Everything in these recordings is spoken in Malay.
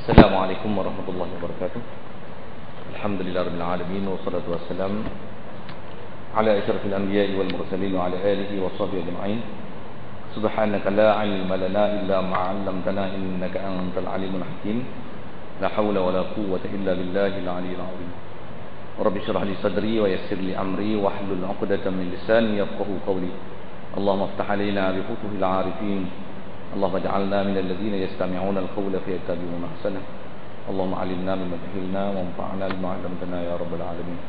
Assalamualaikum warahmatullahi wabarakatuh. Alhamdulillahirabbil alamin wassalatu wassalamu ala asyrafil anbiya'i wal mursalin wa ala alihi wa sahbihi ajma'in. Subhanaka la 'ilma lana illa ma 'allamtana innaka antal alimul hakim. La haula wala quwwata illa billahil aliyyil 'azim. Rabbi shrah li sadri wa yassir li amri wahlul 'uqdatam min lisani yafqahu qawli. Allahumma iftah 'alaina bi futuhil 'arifin. اللهم اجعلنا من الذين يستمعون القول فيتبعون احسنه. اللهم علمنا مما جهلنا وانفعنا بما علمتنا يا رب العالمين.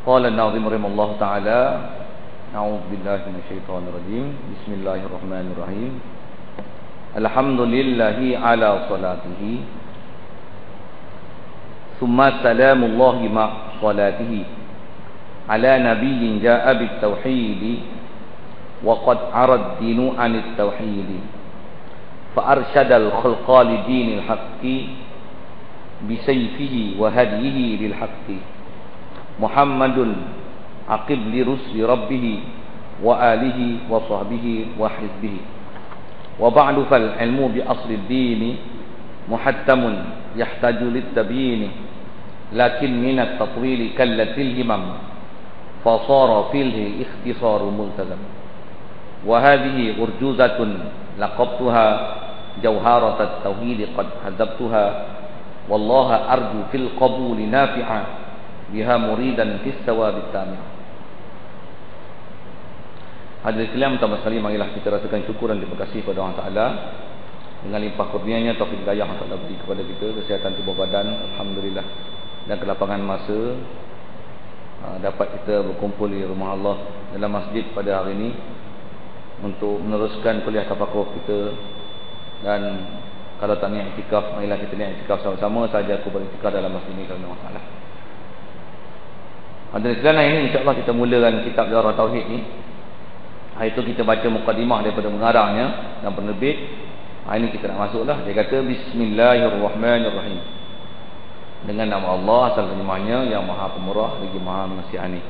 قال الناظم رحمه الله تعالى: أعوذ بالله من الشيطان الرجيم. بسم الله الرحمن الرحيم. الحمد لله على صلاته ثم سلام الله مع صلاته على نبي جاء بالتوحيد وقد عرى الدين عن التوحيد فأرشد الخلق لدين الحق بسيفه وهديه للحق محمد عقب لرسل ربه وآله وصحبه وحزبه وبعد فالعلم بأصل الدين محتم يحتاج للتبيين لكن من التطويل كلت الهمم فصار فيه الاختصار ملتزم وهذه أرجوزة لقبتها جوهرة التوحيد قد هذبتها والله أرجو في القبول نافعا بها مريدا في الثواب التامع. Hadirin sekalian, pertama sekali marilah kita rasakan syukur dan terima kasih kepada Allah Ta'ala dengan limpah kurnianya, taufik hidayah yang telah beri kepada kita, kesihatan tubuh badan, alhamdulillah, dan kelapangan masa dapat kita berkumpul di rumah Allah dalam masjid pada hari ini untuk meneruskan kuliah tafakur kita. Dan kalau tak niat iktikaf, marilah kita niat iktikaf sama-sama saja. Aku beriktikaf dalam masjid ini kerana masalah. Hadirin sekalian, ini insya-Allah kita mulakan kitab Darah Tauhid ni. Hari itu kita baca mukadimah daripada pengarangnya dan penerbit. Hari ini kita nak masuklah. Dia kata Bismillahirrahmanirrahim. Dengan nama Allah, asal terjemahnya yang Maha Pemurah lagi Maha Mengasihani.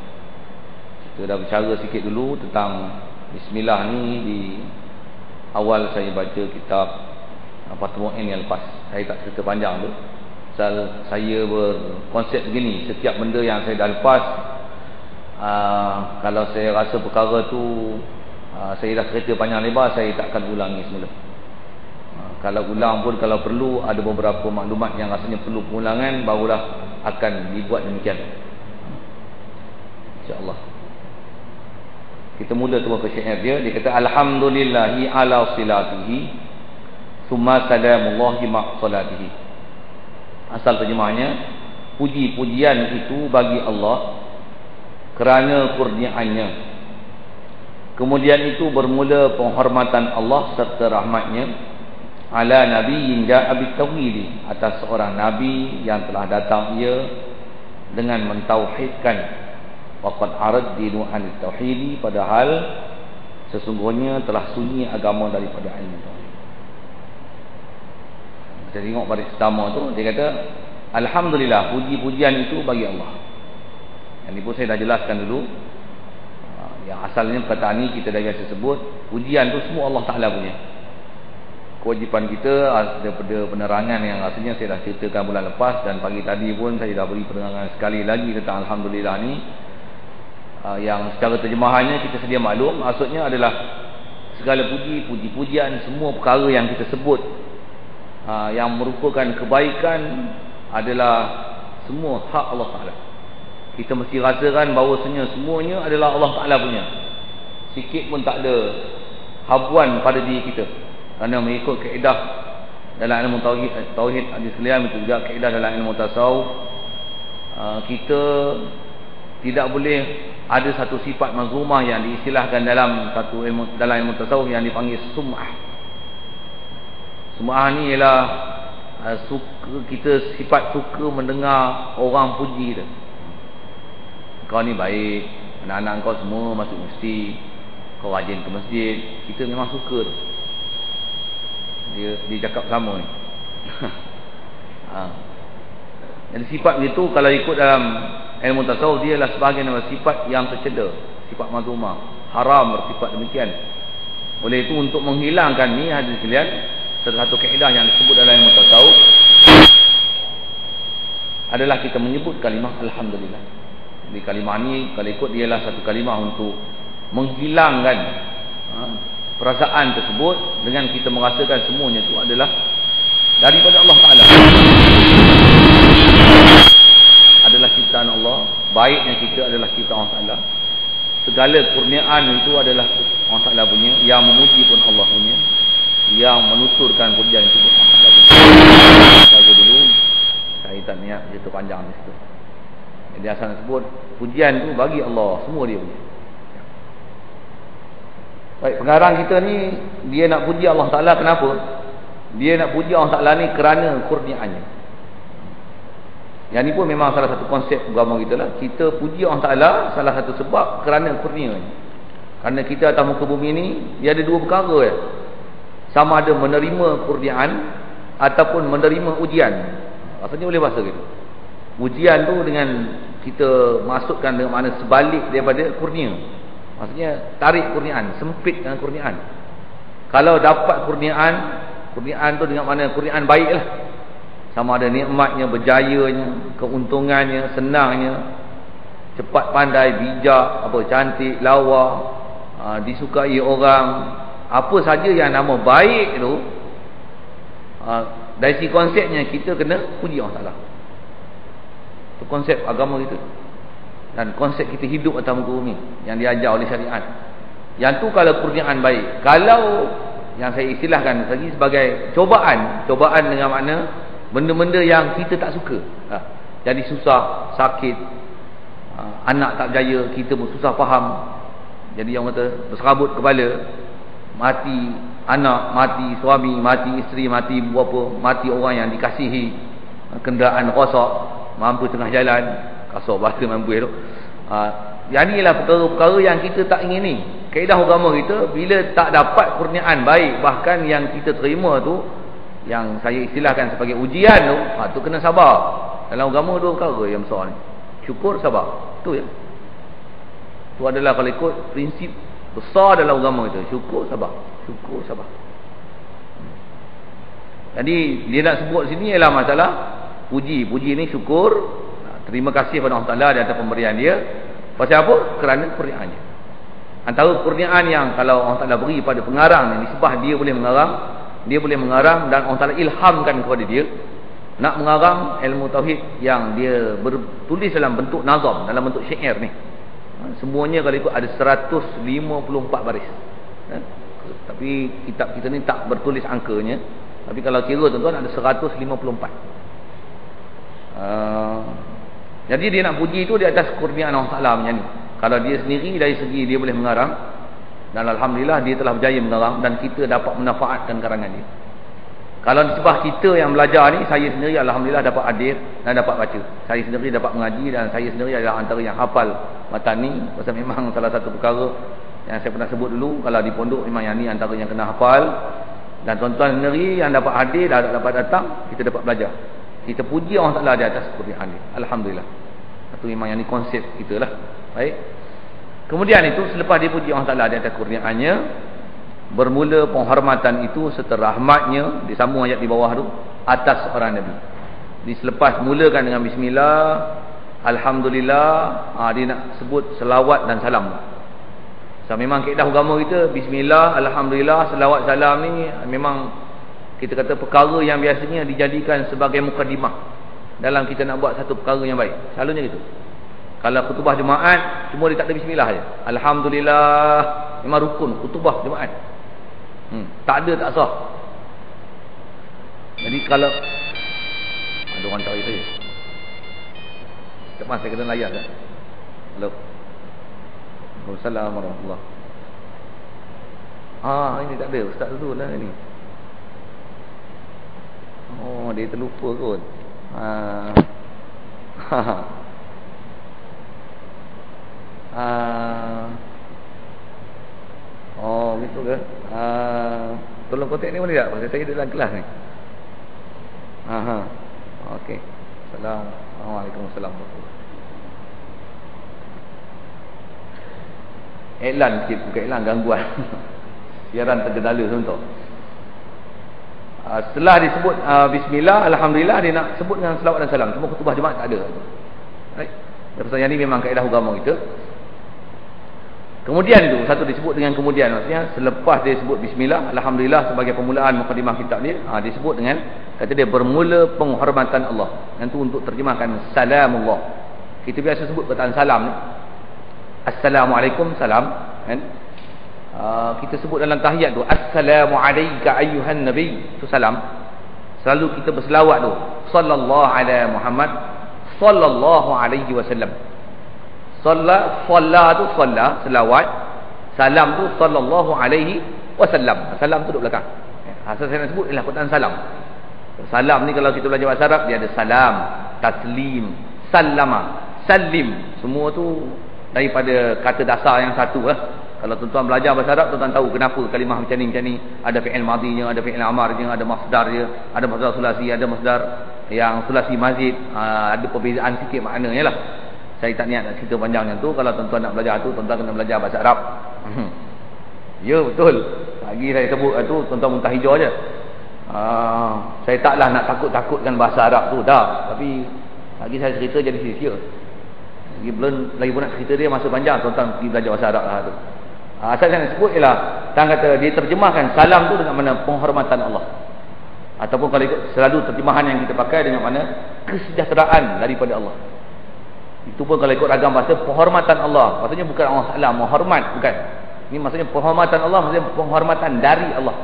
Kita dah bicara sikit dulu tentang Bismillah ni di awal saya baca kitab Fatmu'in yang lepas. Saya tak cerita panjang tu. Saya berkonsep begini, setiap benda yang saya dah lepas, kalau saya rasa perkara tu saya dah cerita panjang lebar, saya tak akan ulangi semula. Kalau ulang pun, kalau perlu ada beberapa maklumat yang rasanya perlu pengulangan, barulah akan dibuat demikian, insya-Allah. Kita mula turun ke syair dia. Dia kata alhamdulillahi ala silatihi summa salamullahi ma' salatihi. Asal terjemahnya, puji-pujian itu bagi Allah kerana kurniaannya, kemudian itu bermula penghormatan Allah serta rahmatnya ala nabiyyin ja'a bitauhid, atas seorang nabi yang telah datang ia dengan mentauhidkan. Waqad arad dinu anit tauhid, padahal sesungguhnya telah sunyi agama daripada ilmu tauhid. Kita tengok baris pertama tu, dia kata alhamdulillah, puji-pujian itu bagi Allah. Yang ni pun saya dah jelaskan dulu. Yang asalnya perkataan ni kita dah biasa sebut, pujian tu semua Allah Ta'ala punya. Kewajipan kita daripada penerangan yang rasanya saya dah ceritakan bulan lepas, dan pagi tadi pun saya dah beri penerangan sekali lagi tentang alhamdulillah ni. Yang secara terjemahannya kita sedia maklum, maksudnya adalah segala puji-pujian, semua perkara yang kita sebut yang merupakan kebaikan adalah semua hak Allah Ta'ala. Kita mesti rasakan bahawasanya semuanya adalah Allah Ta'ala punya. Sikit pun tak ada habuan pada diri kita, kerana mengikut kaedah dalam ilmu tauhid hadis sekalian, itu juga kaedah dalam ilmu tasawuf. Kita tidak boleh ada satu sifat mazmumah yang diistilahkan dalam satu ilmu, dalam ilmu tasawuf, yang dipanggil sum'ah. Sum'ah ni ialah kita sifat suka mendengar orang puji kita. Kau ni baik, anak-anak kau semua masuk mesti, kau rajin ke masjid. Kita memang suka tu. Dia cakap sama ni. Jadi sifat begitu kalau ikut dalam ilmu tasawuf, dia adalah sebahagian daripada sifat yang tercela, sifat mazmumah, haram bersifat demikian. Oleh itu, untuk menghilangkan ni hadirin sekalian, satu kaedah yang disebut dalam ilmu tasawuf adalah kita menyebut kalimah alhamdulillah. Jadi kalimah ni kalau ikut dia lah satu kalimah untuk menghilangkan perasaan tersebut dengan kita merasakan semuanya itu adalah daripada Allah Ta'ala, adalah ciptaan Allah. Baiknya kita adalah ciptaan Allah Ta'ala. Segala kurniaan itu adalah Allah Ta'ala punya. Yang memuji pun Allah punya, yang menuturkan pujian itu pun Allah Ta'ala punya. Saya dulu saya tak niat cerita panjang di situ. Jadi asal sebut pujian itu bagi Allah, semua dia punya. Baik, pengarang kita ni dia nak puji Allah Ta'ala. Kenapa? Dia nak puji Allah Ta'ala ni kerana kurniaannya. Yang ni pun memang salah satu konsep agama kita lah. Kita puji Allah Ta'ala salah satu sebab kerana kurnianya. Kerana kita atas muka bumi ni dia ada dua perkara ya. Sama ada menerima kurniaan ataupun menerima ujian. Rasanya boleh bahasa gitu. Ujian tu dengan kita masukkan dengan makna sebalik daripada kurnia. Maksudnya tarik kurniaan, sempit dengan kurniaan. Kalau dapat kurniaan tu dengan makna kurniaan baik lah. Sama ada nikmatnya, berjayanya, keuntungannya, senangnya, cepat pandai, bijak, apa cantik, lawa, disukai orang, apa saja yang nama baik tu, dari segi konsepnya kita kena puji Allah Ta'ala. Itu konsep agama kita dan konsep kita hidup atas muka bumi yang diajar oleh syariat. Yang tu kalau kurniaan baik. Kalau yang saya istilahkan lagi sebagai cobaan dengan makna benda-benda yang kita tak suka, jadi susah, sakit, anak tak berjaya, kita pun susah faham. Jadi yang kata berserabut kepala, mati anak, mati suami, mati isteri, mati bapa, mati orang yang dikasihi, kenderaan rosak, mampu tengah jalan, kasar bahasa mampu tu. Yang ni lah perkara-perkara yang kita tak ingin ni. Kaedah agama kita, bila tak dapat kurniaan baik, bahkan yang kita terima tu, yang saya istilahkan sebagai ujian tu, tu kena sabar. Dalam agama dua perkara yang besar ni, syukur, sabar. Tu ya. Tu adalah kalau ikut prinsip besar dalam agama kita, syukur, sabar. Syukur, sabar. Jadi dia nak sebut sini ialah masalah puji. Puji ni syukur, terima kasih pada Allah Ta'ala di atas pemberian dia. Pasal apa? Kerana kurniaannya. Antara kurniaan yang kalau Allah Ta'ala beri pada pengarang ni, nisbah dia boleh mengarang dan Allah Ta'ala ilhamkan kepada dia nak mengarang ilmu tauhid yang dia bertulis dalam bentuk nazam, dalam bentuk syair ni. Semuanya kalau ikut ada 154 baris. Tapi kitab kita ni tak bertulis angkanya, tapi kalau kira tuan-tuan ada 154. Jadi dia nak puji itu di atas kurniaan Allah Ta'ala macam ni. Kalau dia sendiri dari segi dia boleh mengarang, dan alhamdulillah dia telah berjaya mengarang dan kita dapat memanfaatkan karangan dia. Kalau nisbah kita yang belajar ni, saya sendiri alhamdulillah dapat hadir dan dapat baca. Saya sendiri dapat mengaji dan saya sendiri adalah antara yang hafal matan ni. Pasal memang salah satu perkara yang saya pernah sebut dulu, kalau di pondok memang yang ni antara yang kena hafal. Dan tuan-tuan sendiri yang dapat hadir dan dapat datang, kita dapat belajar. Kita puji Allah Ta'ala di atas kurniaan ni, alhamdulillah. Itu memang yang ni konsep kita lah. Baik. Kemudian itu selepas dia puji Allah Ta'ala di atas kurniaannya, bermula penghormatan itu serta rahmatnya, disambung ayat di bawah tu, atas seorang Nabi. Jadi selepas mulakan dengan bismillah, alhamdulillah, dia nak sebut selawat dan salam. So, memang kaedah agama kita, bismillah, alhamdulillah, selawat salam ni memang kita kata perkara yang biasanya dijadikan sebagai mukadimah dalam kita nak buat satu perkara yang baik. Selalunya gitu. Kalau khutbah Jumaat, cuma dia tak ada bismillah je. Alhamdulillah, memang rukun khutbah Jumaat. Tak ada tak sah. Jadi kalau ada orang cari saya, cepat saya kena layan kan. Halo. Assalamualaikum warahmatullahi. Ini tak ada ustaz dulu lah ni. Oh, dia terlupa kot. Oh, gitu ke? Tolong kontak ni boleh tak? Pasal saya dalam kelas ni. Okey. Assalamualaikum warahmatullahi. Iklan sikit, bukan iklan, gangguan. Siaran tergendala sebentar. setelah disebut bismillah, alhamdulillah, dia nak sebut dengan selawat dan salam. Cuma khutbah Jumaat tak ada. Right? Pasal yang ni memang kaedah agama kita. Kemudian itu satu disebut dengan kemudian, maksudnya selepas dia sebut bismillah, alhamdulillah sebagai permulaan mukadimah kitab dia, disebut dengan kata dia bermula penghormatan Allah. Yang tu untuk terjemahkan salamullah. Kita biasa sebut perkataan salam ni. Assalamualaikum, salam, kan? Kita sebut dalam tahiyat tu assalamu alayka ayyuhan nabi, tu salam. Selalu kita berselawat tu sallallahu ala Muhammad sallallahu alaihi wasallam. Salla tu salla, selawat. Salam tu sallallahu alaihi wasallam. Salam tu duduk belakang. Asal saya nak sebut ialah perkataan salam. Salam ni kalau kita belajar bahasa Arab, dia ada salam, taslim, sallama, salim. Semua tu daripada kata dasar yang satu lah. Kalau tuan-tuan belajar bahasa Arab, tuan-tuan tahu kenapa kalimah macam ni. Ada fi'il madhinya, ada fi'il amarnya, ada masdar dia, ada masdar sulasi, ada masdar yang sulasi mazid. Ada perbezaan sikit maknanya lah. Saya tak niat nak cerita panjang yang tu. Kalau tuan-tuan nak belajar tu, tuan-tuan kena belajar bahasa Arab. Ya, betul. Lagi saya sebut tu, tuan-tuan muntah hijau je. Saya taklah nak takut-takutkan bahasa Arab tu dah. Tapi lagi saya cerita jadi sia-sia. Lagi pun nak cerita dia masa panjang, tuan-tuan pergi belajar bahasa Arab lah tu. Asal saya nak sebut ialah tang kata dia terjemahkan salam tu dengan mana penghormatan Allah. Ataupun kalau ikut selalu terjemahan yang kita pakai dengan mana kesejahteraan daripada Allah. Itu pun kalau ikut ragam bahasa penghormatan Allah. Maksudnya bukan Allah Taala menghormat, bukan. Ini maksudnya penghormatan Allah, maksudnya penghormatan dari Allah.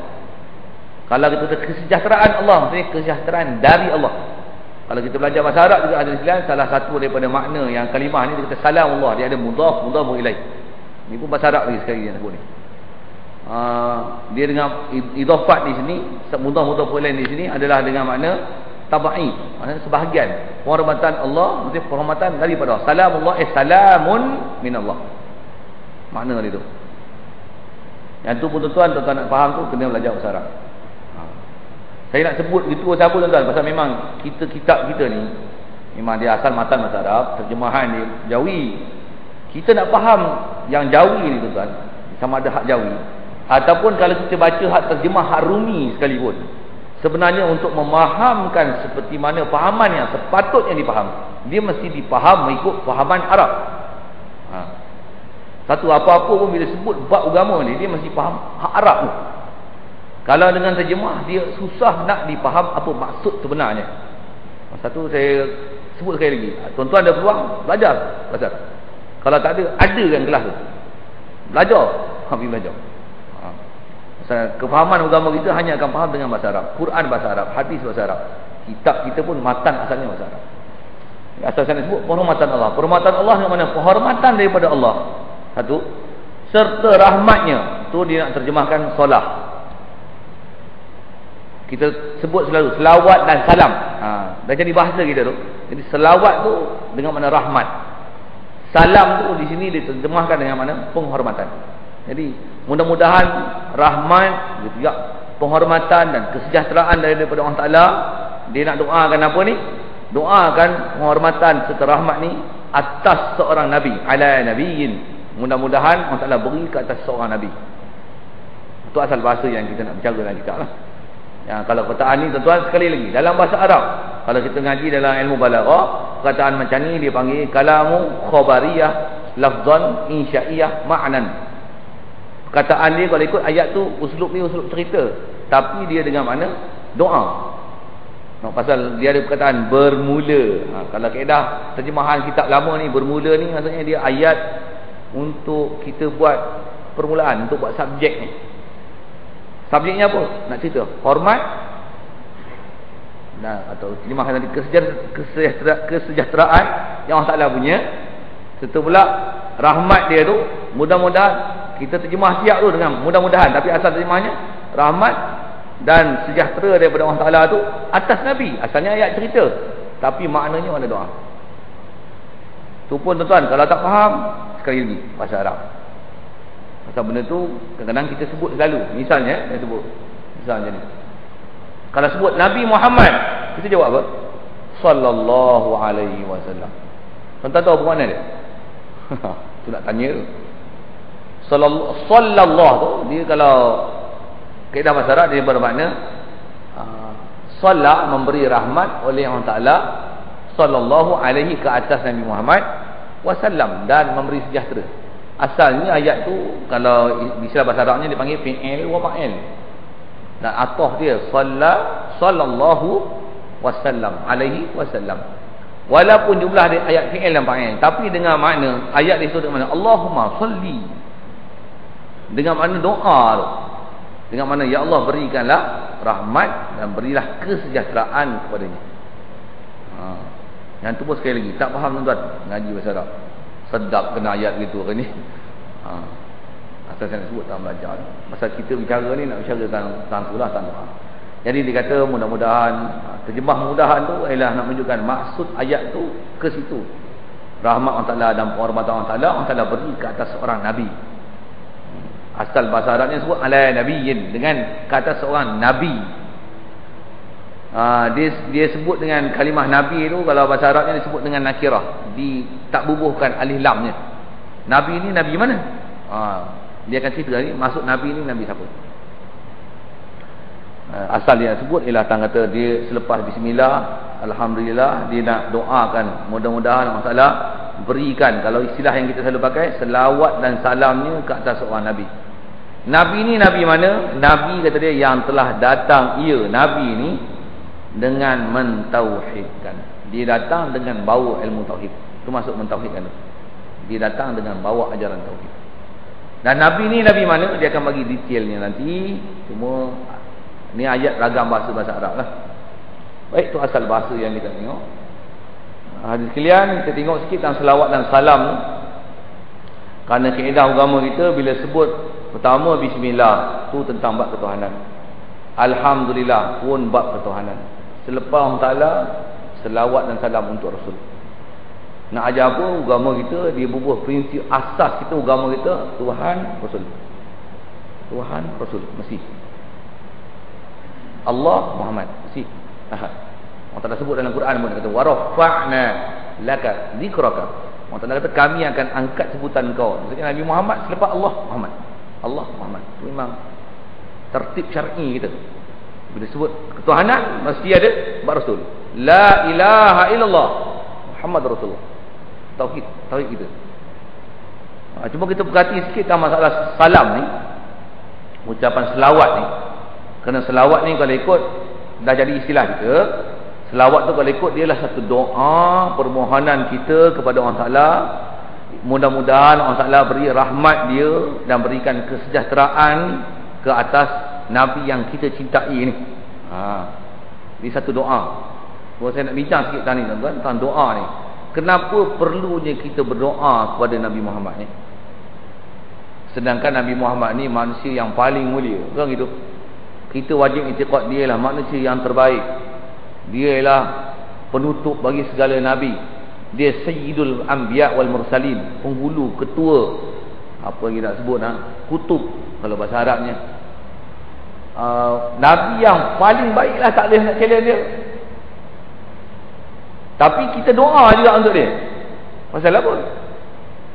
Kalau kita kata kesejahteraan Allah, maksudnya kesejahteraan dari Allah. Kalau kita belajar bahasa Arab juga ada istilah, salah satu daripada makna yang kalimah ni dia kata salam Allah, dia ada mudhaf ilaih. Ini pun bahasa Arab lagi sekali yang sebut ni. Dia dengan idhafat di sini, mudhaf ilaih di sini adalah dengan makna tabai, maksudnya sebahagian. Penghormatan Allah maksudnya penghormatan daripada Allah. Salamullah salamun minallah. Makna dia tu. Yang tu pun tuan-tuan nak faham tu kena belajar bahasa Arab. Saya nak sebut gitu siapa tuan-tuan, pasal memang kitab kita ni memang dia asal matan bahasa Arab, terjemahan dia Jawi. Kita nak faham yang Jawi ni tuan-tuan, sama ada hak Jawi ataupun kalau kita baca hak terjemah hak Rumi sekalipun, sebenarnya untuk memahamkan seperti mana fahaman yang sepatutnya dipaham, dia mesti dipaham mengikut fahaman Arab. Satu apa-apa pun bila sebut bab agama ni, dia mesti faham hak Arab tu. Kalau dengan terjemah, dia susah nak dipaham apa maksud sebenarnya. Satu saya sebut sekali lagi, tuan-tuan ada peluang belajar bahasa Arab. Kalau tak ada kan kelas tu, belajar, pergi belajar. Kefahaman agama kita hanya akan faham dengan bahasa Arab. Quran bahasa Arab, hadis bahasa Arab, kitab kita pun matan asalnya bahasa Arab. Asal saya nak sebut penghormatan Allah. Penghormatan Allah yang mana? Penghormatan daripada Allah. Satu, serta rahmatnya. Tu dia nak terjemahkan solah. Kita sebut selalu selawat dan salam. Dah jadi bahasa kita tu. Jadi selawat tu dengan mana rahmat. Salam tu di sini diterjemahkan dengan mana? Penghormatan. Jadi mudah-mudahan rahmat, juga penghormatan dan kesejahteraan daripada Allah Taala. Dia nak doakan apa ni? Doakan penghormatan serta rahmat ni atas seorang nabi, ala nabiyyin. Mudah-mudahan Allah Taala beri ke atas seorang nabi. Itu asal bahasa yang kita nak bicara dalam kitab lah. Ya, kalau perkataan ni tuan-tuan sekali lagi dalam bahasa Arab, kalau kita ngaji dalam ilmu balaghah, perkataan macam ni dia panggil kalamu khabariyah lafzan insya'iyah ma'nan. Perkataan dia kalau ikut ayat tu, uslub ni uslub cerita, tapi dia dengan mana? Doa. Pasal dia ada perkataan bermula. Kalau kaedah terjemahan kitab lama ni, bermula ni maksudnya dia ayat untuk kita buat permulaan, untuk buat subjek ni. Subjeknya apa? Nak cerita hormat, atau terjemahkan tadi kesejahteraan yang Allah Ta'ala punya, serta pula rahmat dia tu. Mudah-mudahan kita terjemah siap tu dengan mudah-mudahan, tapi asal terjemahnya rahmat dan sejahtera daripada Allah Ta'ala tu atas Nabi. Asalnya ayat cerita, tapi maknanya mana doa. Tu pun tuan-tuan kalau tak faham, sekali lagi bahasa Arab. Pasal benda tu kadang-kadang kita sebut selalu. Misalnya saya sebut, misalnya ni, kalau sebut Nabi Muhammad, kita jawab apa? Sallallahu alaihi wasallam. Tuan-tuan tahu apa makna dia? Tu nak tanya. Sallallahu tu dia kalau kaedah bahasa Arab dia bermakna Salat memberi rahmat oleh Allah Taala sallallahu alaihi ke atas Nabi Muhammad wasallam, dan memberi sejahtera. Asalnya ayat tu kalau istilah bahasa Arabnya dipanggil fi'il wa fa'il. Dan atah dia sallallahu wasallam alaihi wasallam. Walaupun jumlah dia ayat fi'il dan fa'il, tapi dengan makna ayat itu dengan makna Allahumma salli, dengan makna doa tu. Dengan makna ya Allah berikanlah rahmat dan berilah kesejahteraan kepadanya. Yang tu pun sekali lagi tak faham tuan-tuan ngaji bahasa Arab. Sedap kena ayat gitu ke ni. Asal saya nak sebut tak belajar. Masa kita bicara ni nak bicara tentang itulah tentang. Jadi dia kata mudah-mudahan terjemah mudahan tu ialah nak menunjukkan maksud ayat tu ke situ. Rahmat Allah Taala dan penghormatan Allah Taala beri ke atas seorang nabi. Asal bahasa Arabnya sebut ala nabiyyin, dengan kata seorang nabi. Dia sebut dengan kalimah nabi tu, kalau bahasa Arabnya disebut dengan nakirah, tak bubuhkan alif lamnya. Nabi ni nabi mana? Dia akan cerita ni maksud nabi ni nabi siapa. Asal dia sebut ialah tang kata dia selepas bismillah, alhamdulillah, dia nak doakan mudah-mudahan Allah Taala berikan, kalau istilah yang kita selalu pakai, selawat dan salamnya ke atas seorang nabi. Nabi ni nabi mana? Nabi kata dia yang telah datang, nabi ni dengan mentauhidkan. Dia datang dengan bawa ilmu tauhid. Itu maksud mentauhidkan tu. Dia datang dengan bawa ajaran tauhid. Dan nabi ni nabi mana? Dia akan bagi detailnya nanti. Cuma ni ayat ragam bahasa Arab lah. Baik, tu asal bahasa yang kita tengok. Hadis sekalian, kita tengok sikit tentang selawat dan salam ni. Kerana kaedah agama kita bila sebut pertama bismillah tu tentang bab ketuhanan. Alhamdulillah pun bab ketuhanan. Selepas Allah Taala, selawat dan salam untuk Rasul. Nak ajar apa agama kita, dia bubuh prinsip asas kita agama kita, Tuhan Rasul. Tuhan Rasul mesti. Allah Muhammad mesti. Allah Taala sebut dalam Quran pun, dia kata warafa'na laka dzikraka. Allah Taala kata kami akan angkat sebutan kau. Maksudnya Nabi Muhammad selepas Allah Muhammad. Allah Muhammad. Itu memang tertib syar'i kita. Bila sebut ketuhanan mesti ada bab Rasul. La ilaha illallah Muhammad Rasulullah. Tauhid kita. Cuma kita perhati sikit tentang masalah salam ni, ucapan selawat ni. Kerana selawat ni kalau ikut dah jadi istilah kita, selawat tu kalau ikut dia lah satu doa permohonan kita kepada Allah Taala. Mudah-mudahan Allah Taala beri rahmat dia dan berikan kesejahteraan ke atas nabi yang kita cintai ni. Ini satu doa. Kalau saya nak bincang sikit tadi tuan-tuan tentang doa ni. Kenapa perlunya kita berdoa kepada Nabi Muhammad ni? Sedangkan Nabi Muhammad ni manusia yang paling mulia. Kan gitu. Kita wajib i'tiqad dia lah manusia yang terbaik. Dia ialah penutup bagi segala nabi. Dia Sayyidul Anbiya wal Mursalin, penghulu, ketua, apa lagi nak sebut, kutub kalau bahasa Arabnya. Nabi yang paling baiklah, tak boleh nak challenge dia. Tapi kita doa juga untuk dia. Pasal apa?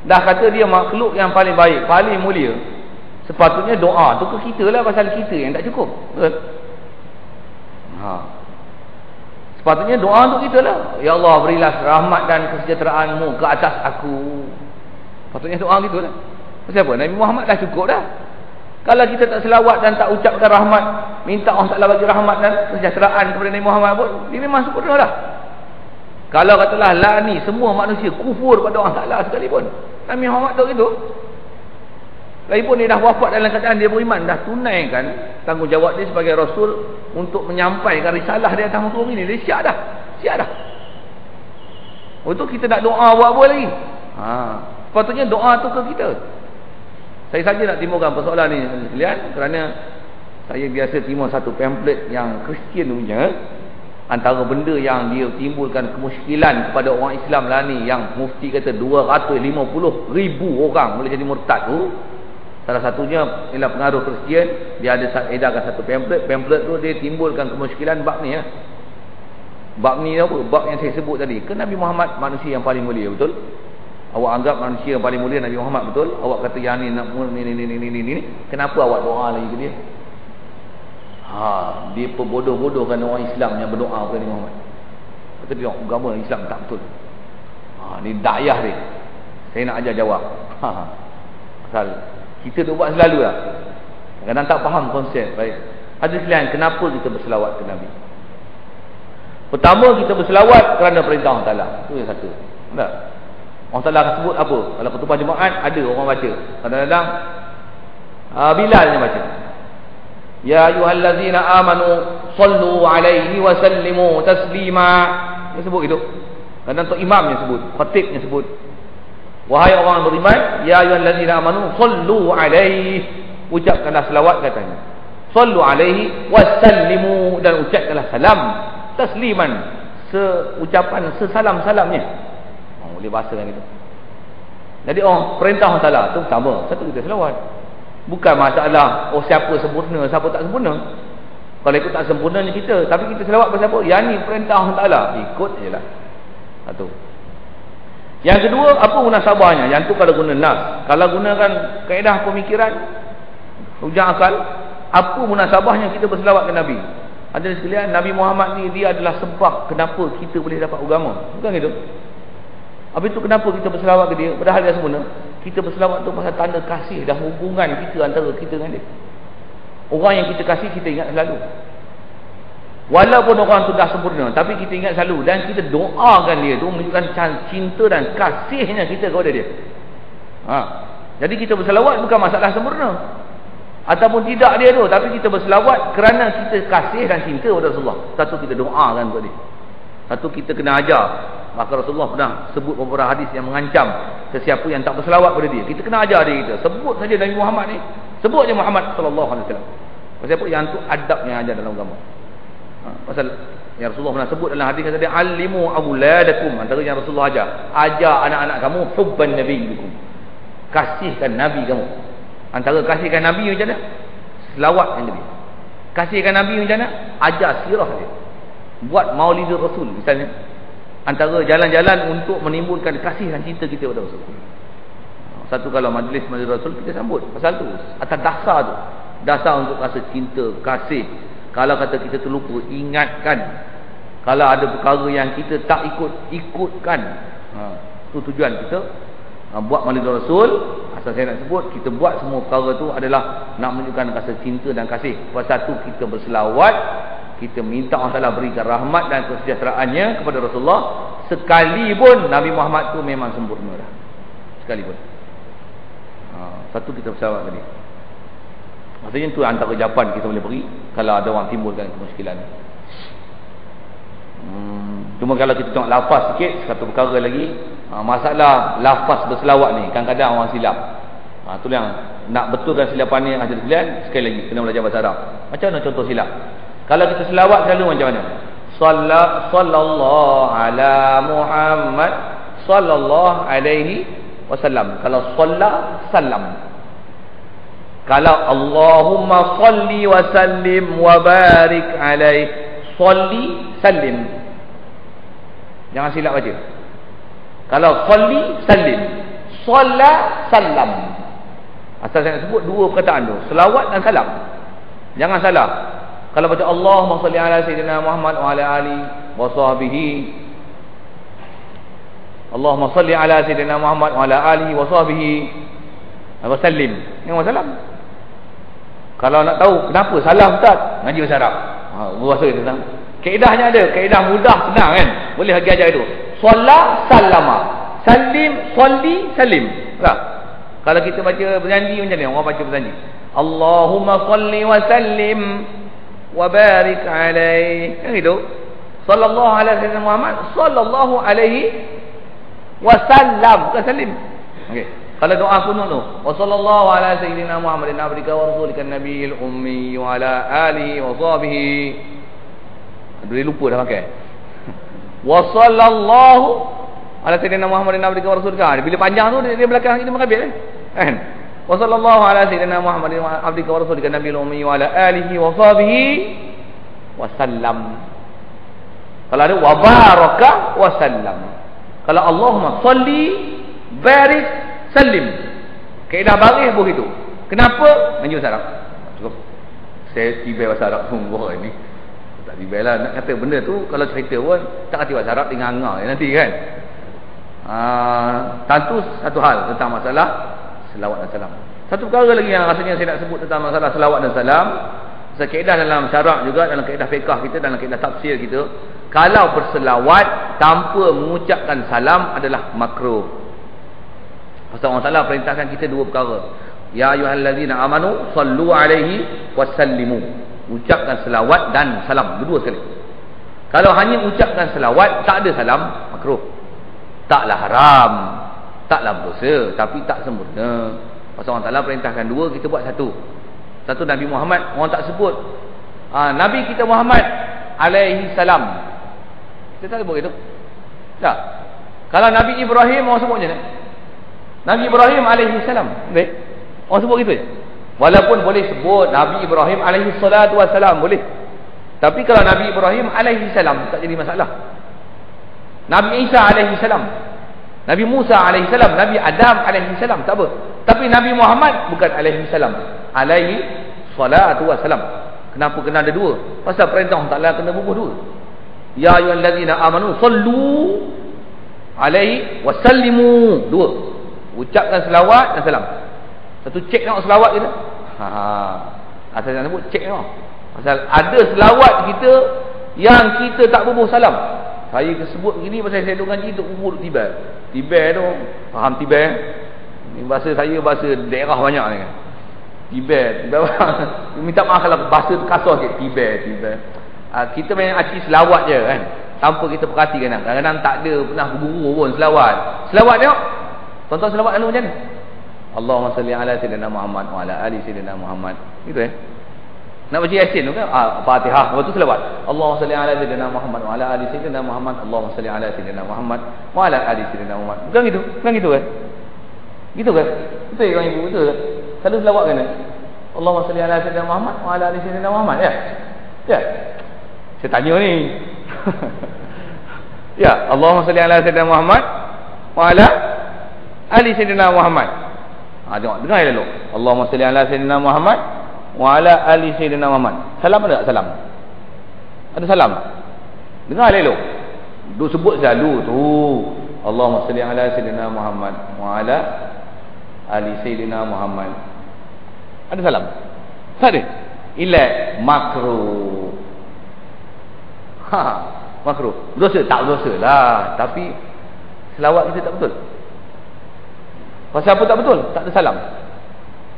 Dah kata dia makhluk yang paling baik, paling mulia, sepatutnya doa tu ke kita lah, pasal kita yang tak cukup. Betul? Sepatutnya doa untuk kita lah. Ya Allah, berilah rahmat dan kesejahteraan-Mu ke atas aku. Sepatutnya doa gitu lah. Pasal apa? Nabi Muhammad dah cukup dah. Kalau kita tak selawat dan tak ucapkan rahmat, minta Allah Ta'ala bagi rahmat dan kesejahteraan kepada Nabi Muhammad pun, dia memang sempurna dah. Kalau katalah lani semua manusia kufur pada Allah Ta'ala sekalipun, Nabi Muhammad tahu itu. Lagipun dia dah wafat dalam keadaan dia beriman, dah tunaikan tanggungjawab dia sebagai Rasul untuk menyampaikan risalah dia atas muka bumi ni. Dia siap dah. Untuk kita nak doa buat apa lagi? Sepatutnya doa tu ke kita. Saya saja nak timbulkan persoalan ni sekalian, kerana saya biasa timbul satu pamphlet yang Kristian punya. Antara benda yang dia timbulkan kemusykilan kepada orang Islam lah ni, yang mufti kata 250,000 orang boleh jadi murtad tu. Salah satunya ialah pengaruh Kristian. Dia ada edarkan satu pamphlet tu dia timbulkan kemusykilan bab ni lah. Bab ni apa? Bab yang saya sebut tadi. Ke Nabi Muhammad manusia yang paling mulia, betul? Awak anggap manusia yang paling mulia Nabi Muhammad, betul? Awak kata yang ni. Kenapa awak doa lagi ke dia? Dia perbodoh-bodohkan orang Islam yang berdoa kepada Nabi Muhammad. Kata dia agama Islam tak betul. Ni dakwah dia. Saya nak ajar jawab. Pasal kita duk buat selalu lah. Kadang-kadang tak faham konsep. Baik. Hadis lain, kenapa kita berselawat ke Nabi? Pertama, kita berselawat kerana perintah Allah Ta'ala. Itu yang satu. Tak? Allah Ta'ala akan sebut apa? Kalau khutbah Jumaat, ada orang baca. Kadang-kadang Bilal yang baca. Ya ayyuhallazina amanu sallu alaihi wa sallimu taslima. Dia sebut itu. Kadang tu imam yang sebut, khatib yang sebut. Wahai orang beriman, ya ayyuhallazina amanu sallu alaihi, ucapkanlah selawat katanya. Sallu alaihi wa sallimu, dan ucapkanlah salam tasliman, seucapan sesalam-salamnya. Boleh bahasa kan itu. Jadi perintah Allah Ta'ala tu sama. Satu, kita selawat. Bukan masalah siapa sempurna, siapa tak sempurna. Kalau ikut tak sempurnanya kita, tapi kita selawat kepada siapa? Yang ni perintah Allah Ta'ala, ikut je lah. Satu. Yang kedua, apa munasabahnya? Yang tu kalau guna nas. Kalau gunakan kaedah pemikiran, hujah akal, apa munasabahnya kita berselawat ke Nabi? Ada sekalian, Nabi Muhammad ni dia adalah sebab kenapa kita boleh dapat agama. Bukan gitu? Habis itu kenapa kita berselawat ke dia? Padahal dia sempurna. Kita berselawat tu pasal tanda kasih dan hubungan kita antara kita dengan dia. Orang yang kita kasih, kita ingat selalu. Walaupun orang tu dah sempurna, tapi kita ingat selalu. Dan kita doakan dia tu, menunjukkan cinta dan kasihnya kita kepada dia. Jadi kita berselawat bukan masalah sempurna ataupun tidak dia tu, tapi kita berselawat kerana kita kasih dan cinta kepada Rasulullah. Satu, kita doakan kepada dia. Satu, kita kena ajar. Maka Rasulullah pernah sebut beberapa hadis yang mengancam sesiapa yang tak berselawat kepada dia. Kita kena ajar dia kita. Sebut saja Nabi Muhammad ni. Sebut je Muhammad sallallahu alaihi wasallam. Pasal apa? Yang tu adab yang ajar dalam agama. Pasal yang Rasulullah pernah sebut dalam hadis, kata dia, alimu auladakum, antara yang Rasulullah ajar, ajar anak-anak kamu hubban nabiyyikum, kasihkan Nabi kamu. Antara kasihkan Nabi macam mana? Selawat yang Nabi. Kasihkan Nabi macam mana? Ajar sirah dia. Buat maulidur Rasul misalnya. Antara jalan-jalan untuk menimbulkan kasih dan cinta kita kepada Rasul. Satu, kalau majlis Rasul kita sambut pasal tu, atas dasar tu, dasar untuk rasa cinta, kasih. Kalau kata kita terlupa, ingatkan. Kalau ada perkara yang kita tak ikutkan. Itu tujuan kita buat majlis Rasul. Asal saya nak sebut, kita buat semua perkara tu adalah nak menunjukkan rasa cinta dan kasih. Pasal tu kita berselawat, kita minta Allah Ta'ala berikan rahmat dan kesejahteraannya kepada Rasulullah, sekalipun Nabi Muhammad tu memang sempurna dah. Sekalipun. Satu, kita berselawat tadi. Maksudnya tu antara jawapan kita boleh beri kalau ada orang timbulkan kemusykilan. Cuma kalau kita tengok lafaz sikit, satu perkara lagi, masalah lafaz berselawat ni kadang-kadang orang silap. Tu yang nak betulkan silapan ni ada sekalian, sekali lagi kena belajar bahasa Arab. Macam mana contoh silap? Kalau kita selawat selalu macam mana? Sallallahu ala Muhammad sallallahu alaihi wasallam. Kalau salla, salam. Kalau Allahumma salli wa sallim wa barik alaihi, salli, sallim. Jangan silap baca. Kalau salli, sallim. Salla, salam. Asal saya nak sebut dua perkataan tu, selawat dan salam. Jangan salah. Kalau baca Allahumma salli ala sayyidina Muhammad wa ala ali wa sahbihi, Allahumma salli ala sayyidina Muhammad wa ala alihi wa sahbihi wa sallim. Yang salam. Kalau nak tahu kenapa salam Ustaz, ngaji bahasa Arab. Bahasa itu tentang kaedahnya ada, kaedah mudah senang kan. Boleh bagi ajar itu. Solat, salama. Salim, salli, salim. Lah. Kalau kita baca berjanji macam ni, orang baca berjanji. Allahumma salli wa sallim wa barik alaihi. Yang itu. Sallallahu alaihi wasallam Muhammad sallallahu alaihi wasallam, bukan salim. Okey. Kalau doa kunut tu, wa sallallahu ala sayyidina Muhammadin abdika wa rasulika nabiyil ummi wa ala alihi wa sahbihi. Boleh lupa dah pakai. Wa sallallahu ala sayyidina Muhammadin abdika wa rasulika. Bila panjang tu dia belakang kita mengambil kan. Wa sallallahu ala sayyidina Muhammadin abdika wa rasulika nabiyil ummi wa ala alihi wa sahbihi wa sallam. Kalau ada wa baraka wa sallam. Kalau Allahumma salli barik salim. Kaedah baris begitu. Kenapa? Menjadi Arab. Cukup. Saya tiba bahasa Arab semua ni. Tak tiba lah. Nak kata benda tu kalau cerita pun tak kata bahasa Arab tinggal ngah nanti kan. Tentu satu hal tentang masalah selawat dan salam. Satu perkara lagi yang rasanya saya nak sebut tentang masalah selawat dan salam. Kaedah dalam syarak juga, dalam kaedah fiqh kita, dalam kaedah tafsir kita, kalau berselawat tanpa mengucapkan salam adalah makruh. Pasal Allah Taala perintahkan kita dua perkara. Ya ayyuhallazina amanu sallu alaihi wasallimu. Ucapkan selawat dan salam, dua sekali. Kalau hanya ucapkan selawat tak ada salam, makruh. Taklah haram, taklah berdosa, tapi tak sempurna. Pasal Allah Taala perintahkan dua, kita buat satu. Satu Nabi Muhammad, orang tak sebut Nabi kita Muhammad alaihi salam. Kita tak sebut itu. Tak. Kalau Nabi Ibrahim, orang sebut je Nabi Ibrahim alaihi salam. Baik. Orang sebut gitu je. Walaupun boleh sebut Nabi Ibrahim alaihi salatu wassalam, boleh. Tapi kalau Nabi Ibrahim alaihi salam tak jadi masalah. Nabi Isa alaihi salam, Nabi Musa alaihi salam, Nabi Adam alaihi salam, tak apa. Tapi Nabi Muhammad bukan alaihi salam, alaihi salatu wassalam. Kenapa kena ada dua? Pasal perintah Allah Taala kena bubuh dua. Ya ayyuhallazina amanu sallu alaihi wasallimu, dua. Ucapkan selawat dan salam. Satu cek tengok selawat kita. Asal jangan sebut cek tengok. Pasal ada selawat kita yang kita tak bubuh salam. Saya sebut begini pasal saya duduk ngaji, duduk bubuh tiba. Tiba tu, faham tiba? Ni bahasa saya, bahasa daerah banyak ni kan. Tiba minta maaf kalau bahasa tu kasar sikit. Tiba kita main arti selawat je kan, tanpa kita perhatikan. Kadang-kadang tak ada pernah berguru pun selawat. Selawat tengok, tonton selawat anu macam mana. Allahumma salli ala sayyidina Muhammad wa ala ali sayyidina Muhammad. Gitu nak baca Yasin tu kan, Fatihah, lepas tu selawat. Allahumma salli ala sayyidina Muhammad wa ala ali sayyidina Muhammad. Allahumma salli ala sayyidina Muhammad wa ala ali sayyidina Muhammad. Bukan gitu? Bukan gitu kan? Gitu kan? Betul kan ibu? Betul kan? Selalu selawat kan? Allahumma salli ala sayyidina Muhammad wa ala ali sayyidina Muhammad. Ya? Ya? Saya tanya ni. Ya, Allahumma salli ala sayyidina Muhammad wa ala ali sayyidina Muhammad. Tengok, dengar dulu. Allahumma salli ala sayyidina Muhammad wa ala ali sayyidina Muhammad. Salam ada tak salam? Ada salam tak? Dengar dulu. Duk sebut selalu tu. Allahumma salli ala sayyidina Muhammad wa ala ali sayyidina Muhammad. Ada salam? Tak ada. Ila makruh. Makruh. Dosa tak dosa lah, tapi selawat kita tak betul. Pasal apa tak betul? Tak ada salam.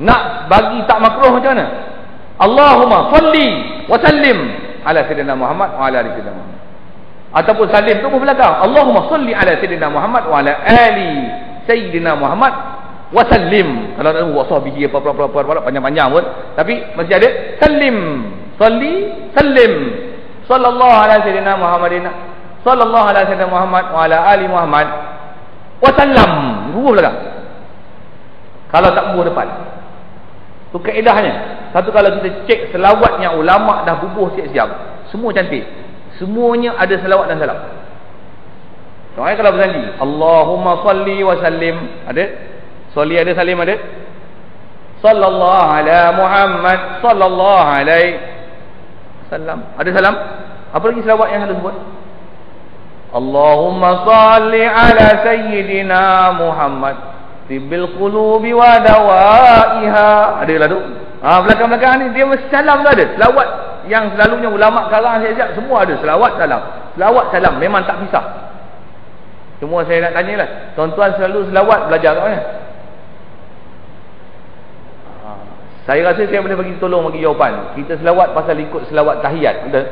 Nak bagi tak makruh macam mana? Allahumma salli wa sallim ala sayyidina Muhammad wa ala ali sayyidina Muhammad. Ataupun salim tu belakang. Allahumma salli ala sayyidina Muhammad wa ala ali sayyidina Muhammad wa sallim. Kalau nak buat sahbihi apa panjang-panjang pun, tapi mesti ada sallim. Salli, sallim. Sallallahu ala sayyidina Muhammadin. Sallallahu ala sayyidina Muhammad wa ala ali Muhammad wa sallam. Bubuh belakang. Kalau tak bubuh depan. Tu kaedahnya. Satu, kalau kita cek selawatnya ulama dah bubuh siap-siap, semua cantik. Semuanya ada selawat dan salam. Soalnya kalau berjanji Allahumma salli wa sallim, ada? Salli ada, salim ada? Sallallahu ala Muhammad sallallahu alaihi salam. Ada salam? Apa lagi selawat yang harus buat? Allahumma salli ala sayyidina Muhammad tibil qulubi wa dawaiha. Ada lah tu. Belakang-belakang ni dia mesti salam tu ada. Selawat yang selalunya ulama karang siap-siap semua ada selawat salam. Selawat salam memang tak pisah. Cuma saya nak tanyalah, tuan-tuan selalu selawat belajar kat mana? Saya rasa saya boleh bagi tolong bagi jawapan. Kita selawat pasal ikut selawat tahiyat. Betul?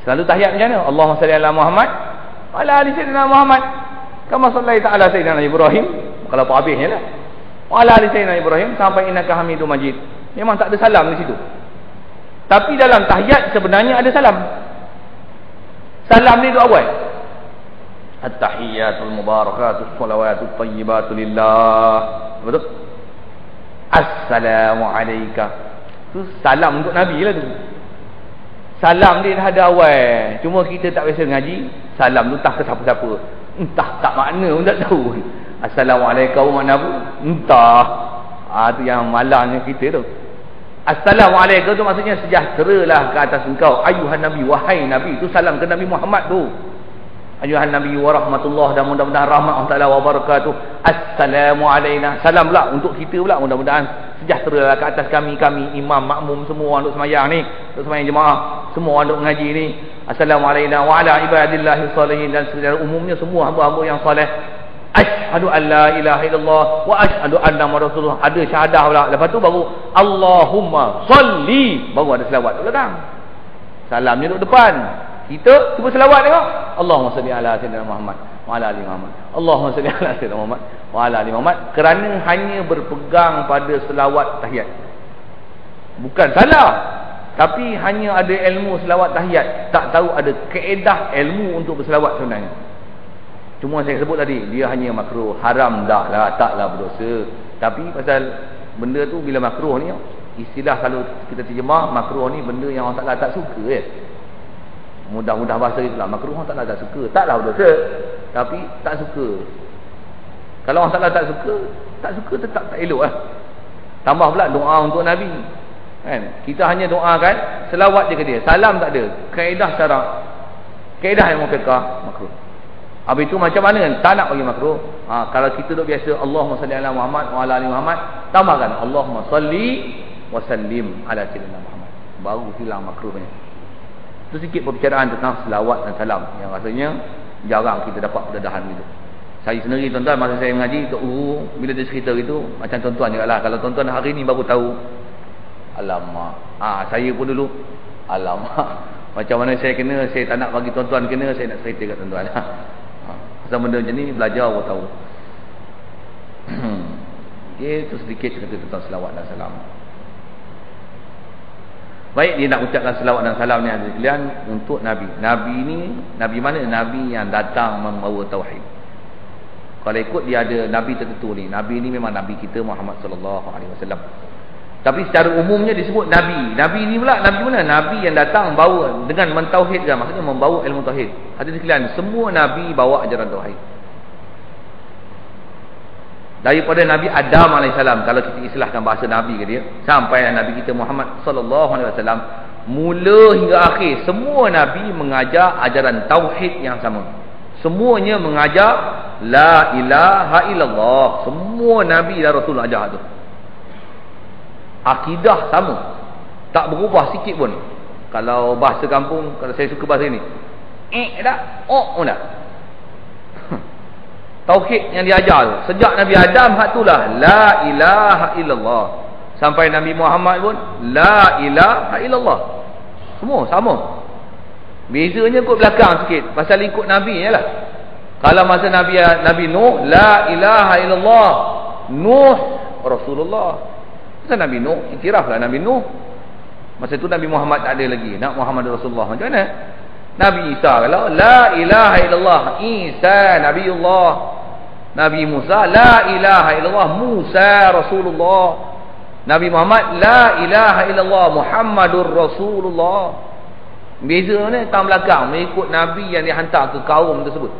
Selalu tahiyat macam mana? Allahumma salli ala Muhammad wa ala ali sayyidina Muhammad kama sallaita ala sayyidina Ibrahim. Kalau apa habisnya lah. Wa ala ali sayyidina Ibrahim sampai innaka Hamidum Majid. Memang tak ada salam di situ. Tapi dalam tahiyat sebenarnya ada salam. Salam ni tu awal. At-tahiyyatul mubarakatus shalawatut thayyibatu lillah. Betul? Assalamu alayka. Tu salam untuk Nabi lah tu. Salam dia dah ada awal. Cuma kita tak biasa ngaji, salam tu entah ke siapa-siapa. Entah tak makna pun tak tahu. Assalamualaikum makna apa? Entah. Tu yang malangnya kita tu. Assalamualaikum tu maksudnya sejahteralah ke atas engkau ayuhan nabi, wahai nabi. Itu salam ke Nabi Muhammad tu. Ayuhan nabi wa rahmatullah, dan mudah-mudahan rahmat Allah Taala wa barakatuh. Assalamu alayna. Salam pula untuk kita pula, mudah-mudahan sejahteralah ke atas kami imam, makmum, semua untuk semayang ni, untuk semayang jemaah, semua untuk mengaji ni. Assalamu alayna wa ala ibadillahi salihin, dan secara umumnya semua hamba-hamba yang soleh. Asyhadu an la ilaha illallah wa asyhadu anna Muhammadar Rasulullah. Ada syahadah pula. Lepas tu baru Allahumma salli, baru ada selawat tu belakang. Salamnya duduk depan. Kita cuba selawat tengok. Allahumma salli ala sayyidina Muhammad wa ala ali Muhammad. Allahumma salli ala sayyidina Muhammad wa ala ali Muhammad. Kerana hanya berpegang pada selawat tahiyat. Bukan salah, tapi hanya ada ilmu selawat tahiyat, tak tahu ada kaedah ilmu untuk berselawat sebenarnya. Cuma saya sebut tadi, dia hanya makruh, haram taklah, taklah berdosa. Tapi pasal benda tu bila makruh ni, istilah kalau kita terjemah makruh ni benda yang orang tak suka ya. Mudah-mudah bahasa itulah, makruh orang tak suka. Taklah berdosa, tapi tak suka. Kalau orang tak suka tetap tak elok lah. Tambah pula doa untuk Nabi. Kan? Kita hanya doakan, selawat je ke dia. Salam tak ada. Kaedah syarak, kaedah ilmu fiqh makruh. Habis itu macam mana? Tak nak bagi makruh. Kalau kita duk biasa Allahumma salli ala Muhammad wa ala ali Muhammad, tambahkan Allahumma salli wa sallim ala sayyidina Muhammad. Baru hilang makruhnya. Itu sikit perbicaraan tentang selawat dan salam yang rasanya jarang kita dapat pendedahan itu. Saya sendiri tuan-tuan, masa saya mengaji Tok Guru bila dia cerita itu, macam tuan-tuan juga lah. Kalau tuan-tuan hari ni baru tahu, alamak. Saya pun dulu, alamak. Macam mana saya tak nak bagi tuan-tuan kena, saya nak cerita kat tuan-tuan. Pasal benda macam ni belajar baru tahu. Okay, itu sedikit cerita tentang selawat dan salam. Baik, dia nak ucapkan selawat dan salam ni sekalian untuk Nabi. Nabi ni, Nabi mana? Nabi yang datang membawa tauhid. Kalau ikut dia ada Nabi tertentu ni. Nabi ni memang Nabi kita Muhammad sallallahu alaihi wasallam. Tapi secara umumnya disebut Nabi. Nabi ni pula, Nabi mana? Nabi yang datang bawa dengan mentauhidkan, maksudnya membawa ilmu tauhid. Hadirin sekalian, semua Nabi bawa ajaran tauhid. Daripada Nabi Adam AS, kalau kita istilahkan bahasa Nabi ke dia, sampai Nabi kita Muhammad sallallahu alaihi wasallam, mula hingga akhir, semua Nabi mengajar ajaran tauhid yang sama. Semuanya mengajar la ilaha illallah. Semua Nabi dan Rasul ajar tu. Akidah sama, tak berubah sikit pun. Kalau bahasa kampung, kalau saya suka bahasa ini, tak, tak. Tauhid yang diajar tu, sejak Nabi Adam hak itulah la ilaha illallah, sampai Nabi Muhammad pun la ilaha illallah. Semua sama. Bezanya kot belakang sikit, pasal ikut Nabi je lah. Kalau masa Nabi Nuh, la ilaha illallah, Nuh Rasulullah. Masa Nabi Nuh, iktiraflah Nabi Nuh. Masa itu Nabi Muhammad tak ada lagi, nak Muhammad Rasulullah. Macam mana? Nabi Isa kalau la ilaha illallah, Isa Nabiullah. Nabi Musa la ilaha illallah, Musa Rasulullah. Nabi Muhammad la ilaha illallah, Muhammadur Rasulullah. Beza ni tang belakang, mengikut Nabi yang dihantar ke kaum tersebut.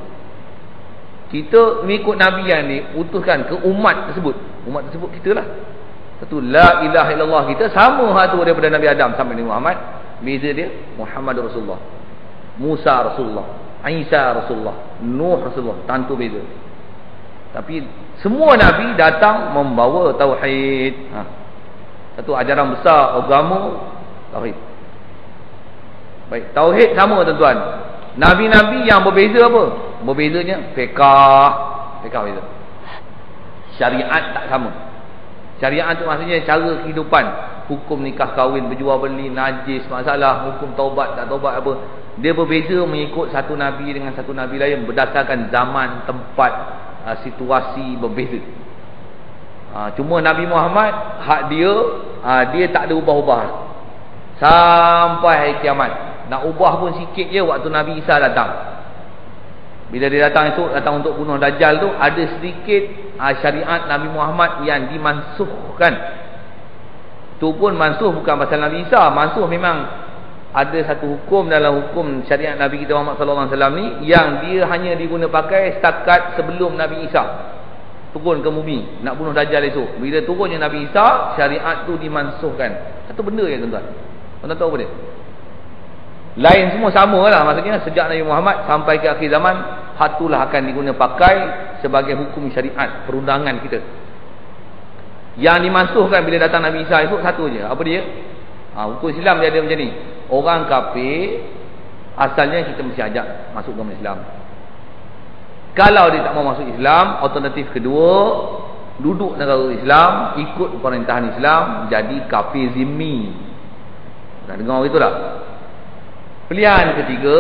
Kita mengikut Nabi yang diutuskan ke umat tersebut. Umat tersebut kita lah. Satu la ilaha illallah kita sama tu daripada Nabi Adam sampai Nabi Muhammad. Beza dia Muhammad Rasulullah, Musa Rasulullah, Isa Rasulullah, Nuh Rasulullah, tentu beza. Tapi semua Nabi datang membawa tauhid. Satu ajaran besar agama, tauhid. Baik, tauhid sama tuan-tuan. Nabi-nabi yang berbeza apa? Berbezanya fiqh beza. Syariat tak sama. Syariat tu maksudnya cara kehidupan, hukum nikah kahwin, berjual beli, najis, masalah, hukum taubat tak taubat apa. Dia berbeza mengikut satu nabi dengan satu nabi lain berdasarkan zaman, tempat, situasi berbeza. Cuma Nabi Muhammad hak dia tak ada ubah-ubah sampai hari kiamat. Nak ubah pun sikit je waktu Nabi Isa datang. Bila dia datang untuk bunuh Dajjal tu, ada sedikit syariat Nabi Muhammad yang dimansuhkan. Tu pun mansuh bukan pasal Nabi Isa. Mansuh memang ada satu hukum dalam hukum syariat Nabi kita Muhammad sallallahu alaihi wasallam ni yang dia hanya diguna pakai setakat sebelum Nabi Isa. turun ke bumi nak bunuh Dajjal esok. Bila turunnya Nabi Isa, syariat tu dimansuhkan. Satu benda je tuan-tuan. Tuan-tuan tahu apa dia? Lain semua sama lah. Maksudnya sejak Nabi Muhammad sampai ke akhir zaman, hatulah akan diguna pakai sebagai hukum syariat, perundangan kita. Yang dimansuhkan bila datang Nabi Isa esok satu je. Apa dia? Hukum Islam dia ada macam ni. Orang kafir asalnya kita mesti ajak masuk dalam Islam. Kalau dia tak mau masuk Islam, alternatif kedua, duduk negara Islam, ikut pemerintahan Islam, jadi kafir zimmi. Dah dengar itu tak? Pilihan ketiga,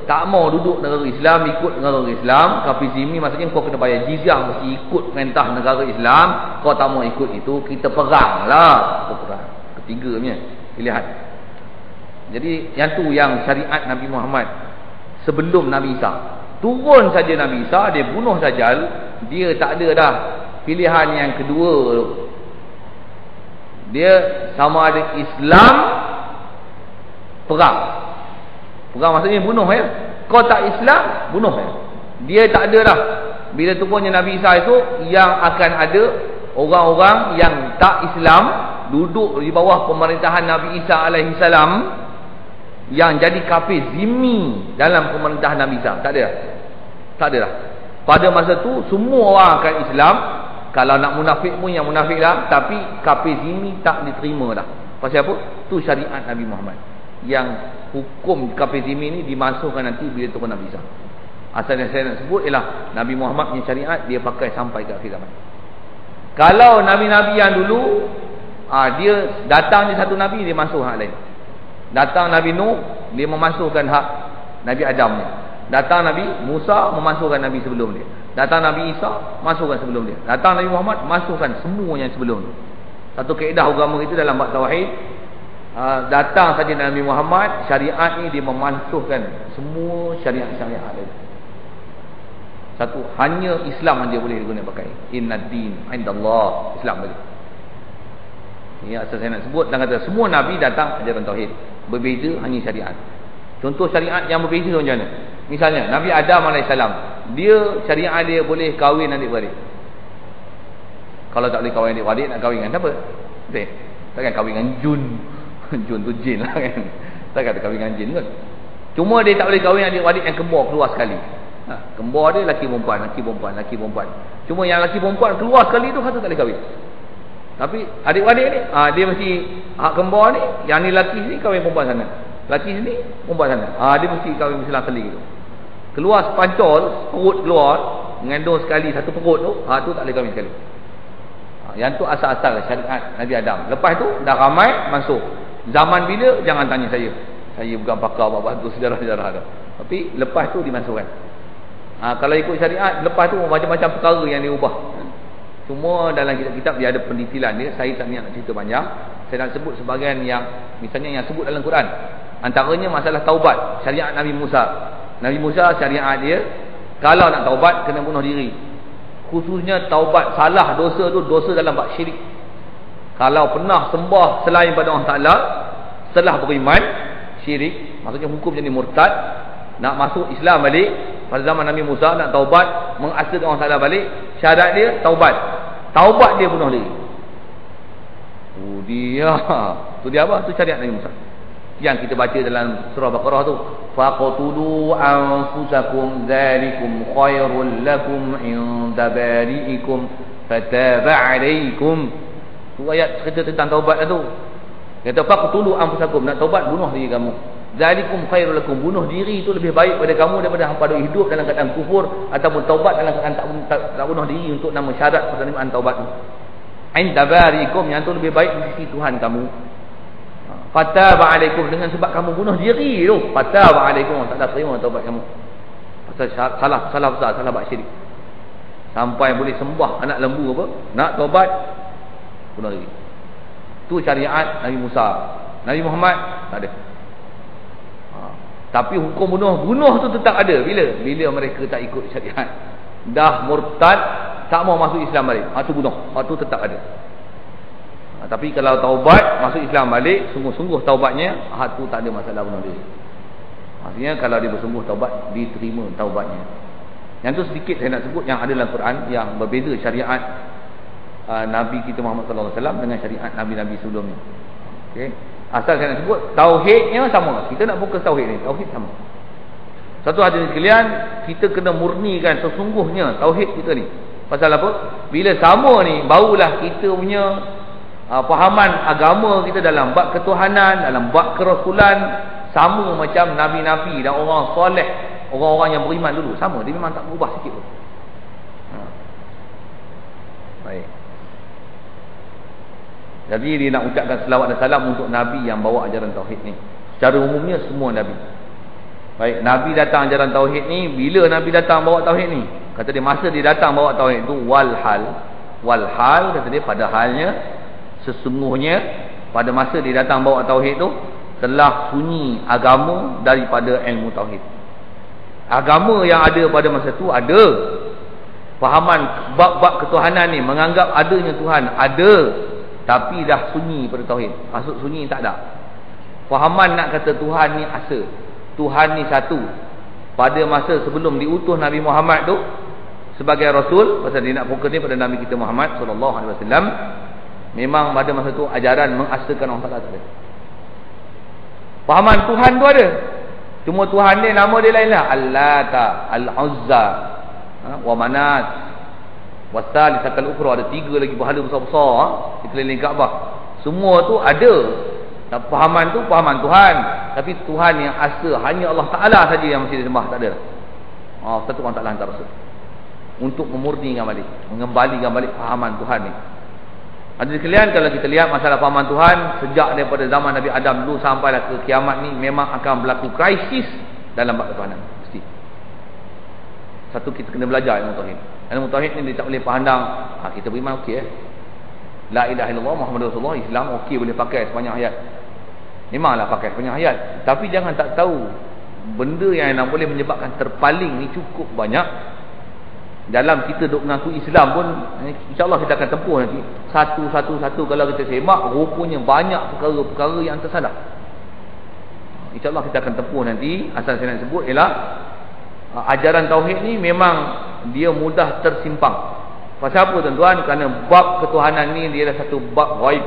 tak mau duduk negara Islam, ikut negara Islam, kafir zimmi, maksudnya kau kena bayar jizyah, mesti ikut perintah negara Islam. Kau tak mau ikut itu, kita perang lah. Kita perang. Ketiga punya pilihan. Jadi yang tu yang syariat Nabi Muhammad sebelum Nabi Isa. Turun saja Nabi Isa, dia bunuh Dajjal, dia tak ada dah pilihan yang kedua tu. Dia sama ada Islam, perang. Perang maksudnya bunuh ya. Kau tak Islam, bunuh ya. Dia tak ada dah. Bila turunnya Nabi Isa itu, yang akan ada orang-orang yang tak Islam duduk di bawah pemerintahan Nabi Isa alaihi salam, yang jadi kafir zimmi dalam pemerintahan Nabi Isa. Tak ada dah. Tak ada dah. Pada masa tu semua orang akan Islam. Kalau nak munafik pun yang munafik lah. Tapi kafir zimmi tak diterima dah. Pasal apa? Tu syariat Nabi Muhammad. Yang hukum kafir zimmi ni dimasukkan nanti bila turun Nabi Isa. Asal yang saya nak sebut ialah Nabi Muhammad punya syariat dia pakai sampai ke akhir zaman. Kalau Nabi-Nabi yang dulu dia datang je satu Nabi, dia masuk hak lain. Datang Nabi Nuh, dia memasukkan hak Nabi Adam ni. Datang Nabi Musa, memasukkan Nabi sebelum dia. Datang Nabi Isa, masukkan sebelum dia. Datang Nabi Muhammad, masukkan semuanya sebelum tu. Satu kaedah agama itu dalam bab tauhid, datang saja Nabi Muhammad, syariat ni dia memasukkan semua syariat-syariat lain. Satu, hanya Islam yang dia boleh guna pakai. Innad din indallah, Islam lagi. Ini asal saya nak sebut. Dan kata semua Nabi datang ajaran tauhid. Berbeza hanya syariat. Contoh syariat yang berbeza macam mana? Misalnya Nabi Adam AS, dia syariat dia boleh kahwin adik-beradik. Kalau tak boleh kahwin adik-beradik, nak kahwin dengan siapa? Betul? Takkan kahwin dengan jun. Jun tu jin lah kan. Takkan kahwin dengan jin kan. Cuma dia tak boleh kahwin adik-beradik yang kembar keluar sekali. Kembar dia laki perempuan, laki perempuan, laki perempuan. Cuma yang laki perempuan keluar sekali tu kata tak boleh kahwin. Tapi adik-adik ni dia mesti hak kembar ni, yang ni laki sini kahwin perempuan sana, laki sini perempuan sana. Dia mesti kahwin silang kali gitu. Keluar sepancol, perut keluar, mengandung sekali satu perut tu, tu tak boleh kahwin sekali. Yang tu asal-asal syariat Nabi Adam. Lepas tu dah ramai masuk. Zaman bila jangan tanya saya. Saya bukan pakar bab tu sejarah-sejarah dah. Tapi lepas tu dimasukkan. Kalau ikut syariat, lepas tu macam-macam perkara yang diubah. Semua dalam kitab-kitab dia ada pendetilan dia. Saya tak nak cerita panjang. Saya nak sebut sebahagian yang misalnya yang sebut dalam Quran. Antaranya masalah taubat, syariat Nabi Musa. Nabi Musa syariat dia, kalau nak taubat kena bunuh diri. Khususnya taubat salah dosa tu, dosa dalam bab syirik. Kalau pernah sembah selain pada Allah Taala setelah beriman, syirik, maksudnya hukum jadi murtad, nak masuk Islam balik. Pada zaman Nabi Musa nak taubat, mengasaskan Allah Taala balik, syarat dia taubat. Taubat dia bunuh diri. Tu dia apa? Tu syariat Nabi Musa. Yang kita baca dalam surah Baqarah tu, faqtulu anfusakum dzalikum khairul lakum inda bari'ikum fataba 'alaikum. Tu ayat cerita tentang taubat tu. Kata faqtulu anfusakum, nak taubat bunuh diri kamu. Dzalikum khairul lakum, bunuh diri itu lebih baik pada kamu daripada hangpa hidup dalam keadaan kufur ataupun taubat dalam keadaan tak bunuh diri untuk nama syarat penerimaan taubat tu. Inda bari'ikum, yang tu lebih baik di sisi Tuhan kamu. Fataba alaikum, dengan sebab kamu bunuh diri tu, fataba alaikum, tak ada terima taubat kamu. Pasal salah besar, salah bab syirik. Sampai boleh sembah anak lembu apa, nak taubat bunuh diri. Tu syariat Nabi Musa. Nabi Muhammad tak ada. Tapi hukum bunuh tu tetap ada. Bila mereka tak ikut syariat, dah murtad, tak mau masuk Islam balik, tu bunuh. Tu tetap ada. Tapi kalau taubat, masuk Islam balik, sungguh-sungguh taubatnya, tu tak ada masalah bunuh diri. Maksudnya kalau dia bersungguh taubat, diterima taubatnya. Yang tu sedikit saya nak sebut yang ada dalam Quran, yang berbeza syariat Nabi kita Muhammad sallallahu alaihi wasallam dengan syariat nabi-nabi sebelum ni. Okey. Asal saya nak sebut tauhidnya sama. Kita nak fokus tauhid ni. Tauhid sama. Satu hadirin sekalian, kita kena murnikan sesungguhnya tauhid kita ni. Pasal apa? Bila sama ni, barulah kita punya fahaman agama kita dalam bab ketuhanan, dalam bab kerasulan sama macam nabi-nabi dan orang soleh, orang-orang yang beriman dulu. Sama, dia memang tak berubah sikit pun. Baik. Jadi dia nak ucapkan selawat dan salam untuk Nabi yang bawa ajaran tauhid ni. Secara umumnya semua Nabi. Baik, Nabi datang ajaran tauhid ni. Bila Nabi datang bawa tauhid ni? Kata dia masa dia datang bawa tauhid tu walhal. Walhal kata dia pada halnya, sesungguhnya pada masa dia datang bawa tauhid tu telah sunyi agama daripada ilmu tauhid. Agama yang ada pada masa tu ada. Fahaman bab-bab ketuhanan ni, menganggap adanya Tuhan ada. Tapi dah sunyi pada tauhid. Maksud sunyi tak ada. Fahaman nak kata Tuhan ni asa, Tuhan ni satu. Pada masa sebelum diutus Nabi Muhammad tu sebagai Rasul, pasal dia nak fokus ni pada Nabi kita Muhammad sallallahu alaihi wasallam, memang pada masa tu ajaran mengasakan Allah Ta'ala tak ada. Fahaman Tuhan tu ada. Cuma Tuhan dia nama dia lain lah. Al-Lata, Al-Uzza, wa Manat, Wasal, Sakal Ukhra. Ada 3 lagi berhala besar-besar di keliling Kaabah. Semua tu ada. Dan fahaman tu fahaman Tuhan. Tapi Tuhan yang asa hanya Allah Ta'ala saja yang mesti disembah, tak ada. Satu orang Ta'ala hantar Rasul untuk memurnikan balik, mengembalikan balik fahaman Tuhan ni. Hadirin sekalian, kalau kita lihat masalah fahaman Tuhan sejak daripada zaman Nabi Adam dulu sampailah ke kiamat ni, memang akan berlaku krisis dalam bab ketuhanan. Mesti. Satu, kita kena belajar ilmu tauhid. Ilmu tauhid ni dia tak boleh pandang kita beriman okey la ilaha illallah Muhammadur Rasulullah, Islam okey boleh pakai sepanjang hayat. Memanglah pakai sepanjang hayat, tapi jangan tak tahu benda yang boleh menyebabkan terpaling ni cukup banyak. Dalam kita duk mengaku Islam pun, insya-Allah kita akan tempuh nanti satu-satu kalau kita semak, rupanya banyak perkara-perkara yang tersalah. InsyaAllah kita akan tempuh nanti. Asal saya nak sebut ialah ajaran tauhid ni memang dia mudah tersimpang. Pasal apa tuan-tuan? Kerana bab ketuhanan ni dia adalah satu bab ghaib.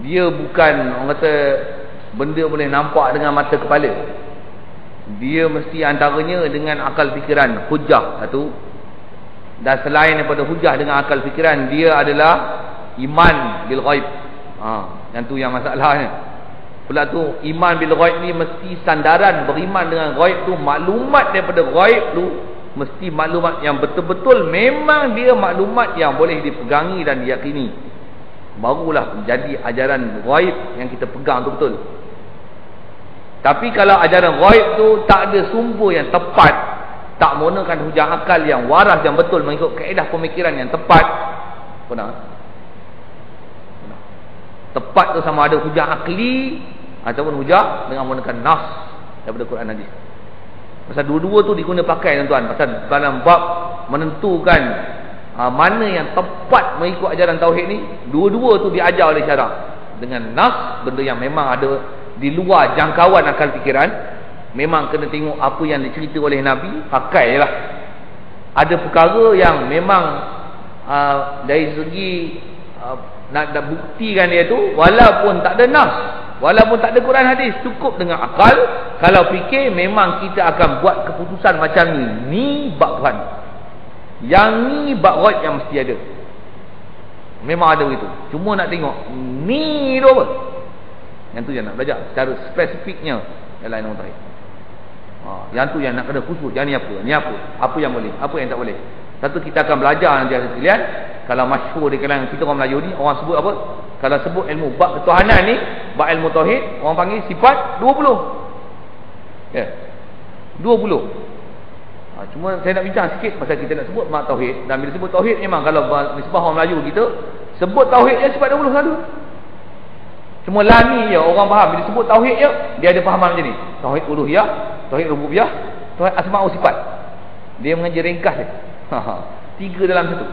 Dia bukan orang kata benda boleh nampak dengan mata kepala. Dia mesti antaranya dengan akal fikiran, hujah satu. Dan selain daripada hujah dengan akal fikiran, dia adalah iman bil ghaib. Yang tu yang masalahnya. Pula tu iman bil ghaib ni mesti sandaran beriman dengan ghaib tu, maklumat daripada ghaib tu mesti maklumat yang betul-betul memang dia maklumat yang boleh dipegangi dan diyakini. Barulah jadi ajaran ghaib yang kita pegang tu betul. Tapi kalau ajaran ghaib tu tak ada sumber yang tepat, tak menggunakan hujah akal yang waras yang betul, mengikut kaedah pemikiran yang tepat, benar. Tepat tu sama ada hujah akli ataupun hujah dengan menggunakan nas daripada Quran hadis. Pasal dua-dua tu diguna pakai tuan-tuan. Pasal dalam bab menentukan mana yang tepat mengikut ajaran tauhid ni, dua-dua tu diajar oleh syarak dengan nas, benda yang memang ada di luar jangkauan akal fikiran. Memang kena tengok apa yang dicerita oleh Nabi, pakailah. Ada perkara yang memang dari segi nak buktikan dia tu, walaupun tak ada nas, walaupun tak ada Quran hadis, cukup dengan akal. Kalau fikir, memang kita akan buat keputusan macam ni. Ni bab Tuhan, yang ni bab ghaib yang mesti ada. Memang ada begitu. Cuma nak tengok ni tu apa. Yang tu yang nak belajar secara spesifiknya dalam ilmu tauhid. Yang tu yang nak kena khusus. Yang ni apa? Ni apa? Apa yang boleh? Apa yang tak boleh? Satu, kita akan belajar nanti ada sekalian. Kalau masyhur di kalangan kita orang Melayu ni, orang sebut apa? Kalau sebut ilmu bab ketuhanan ni, bab ilmu tauhid, orang panggil sifat 20. Ya. 20. Cuma saya nak bincang sikit pasal kita nak sebut bab tauhid. Dan bila sebut tauhid, memang kalau nisbah orang Melayu kita sebut tauhid je sifat 20 selalu. Cuma lah ni je orang faham. Bila sebut tauhid je, dia ada fahaman macam ni. Tauhid uluhiyah, tauhid rububiyah, tauhid asma' wa sifat. Dia mengajar ringkas dia. 3 dalam satu.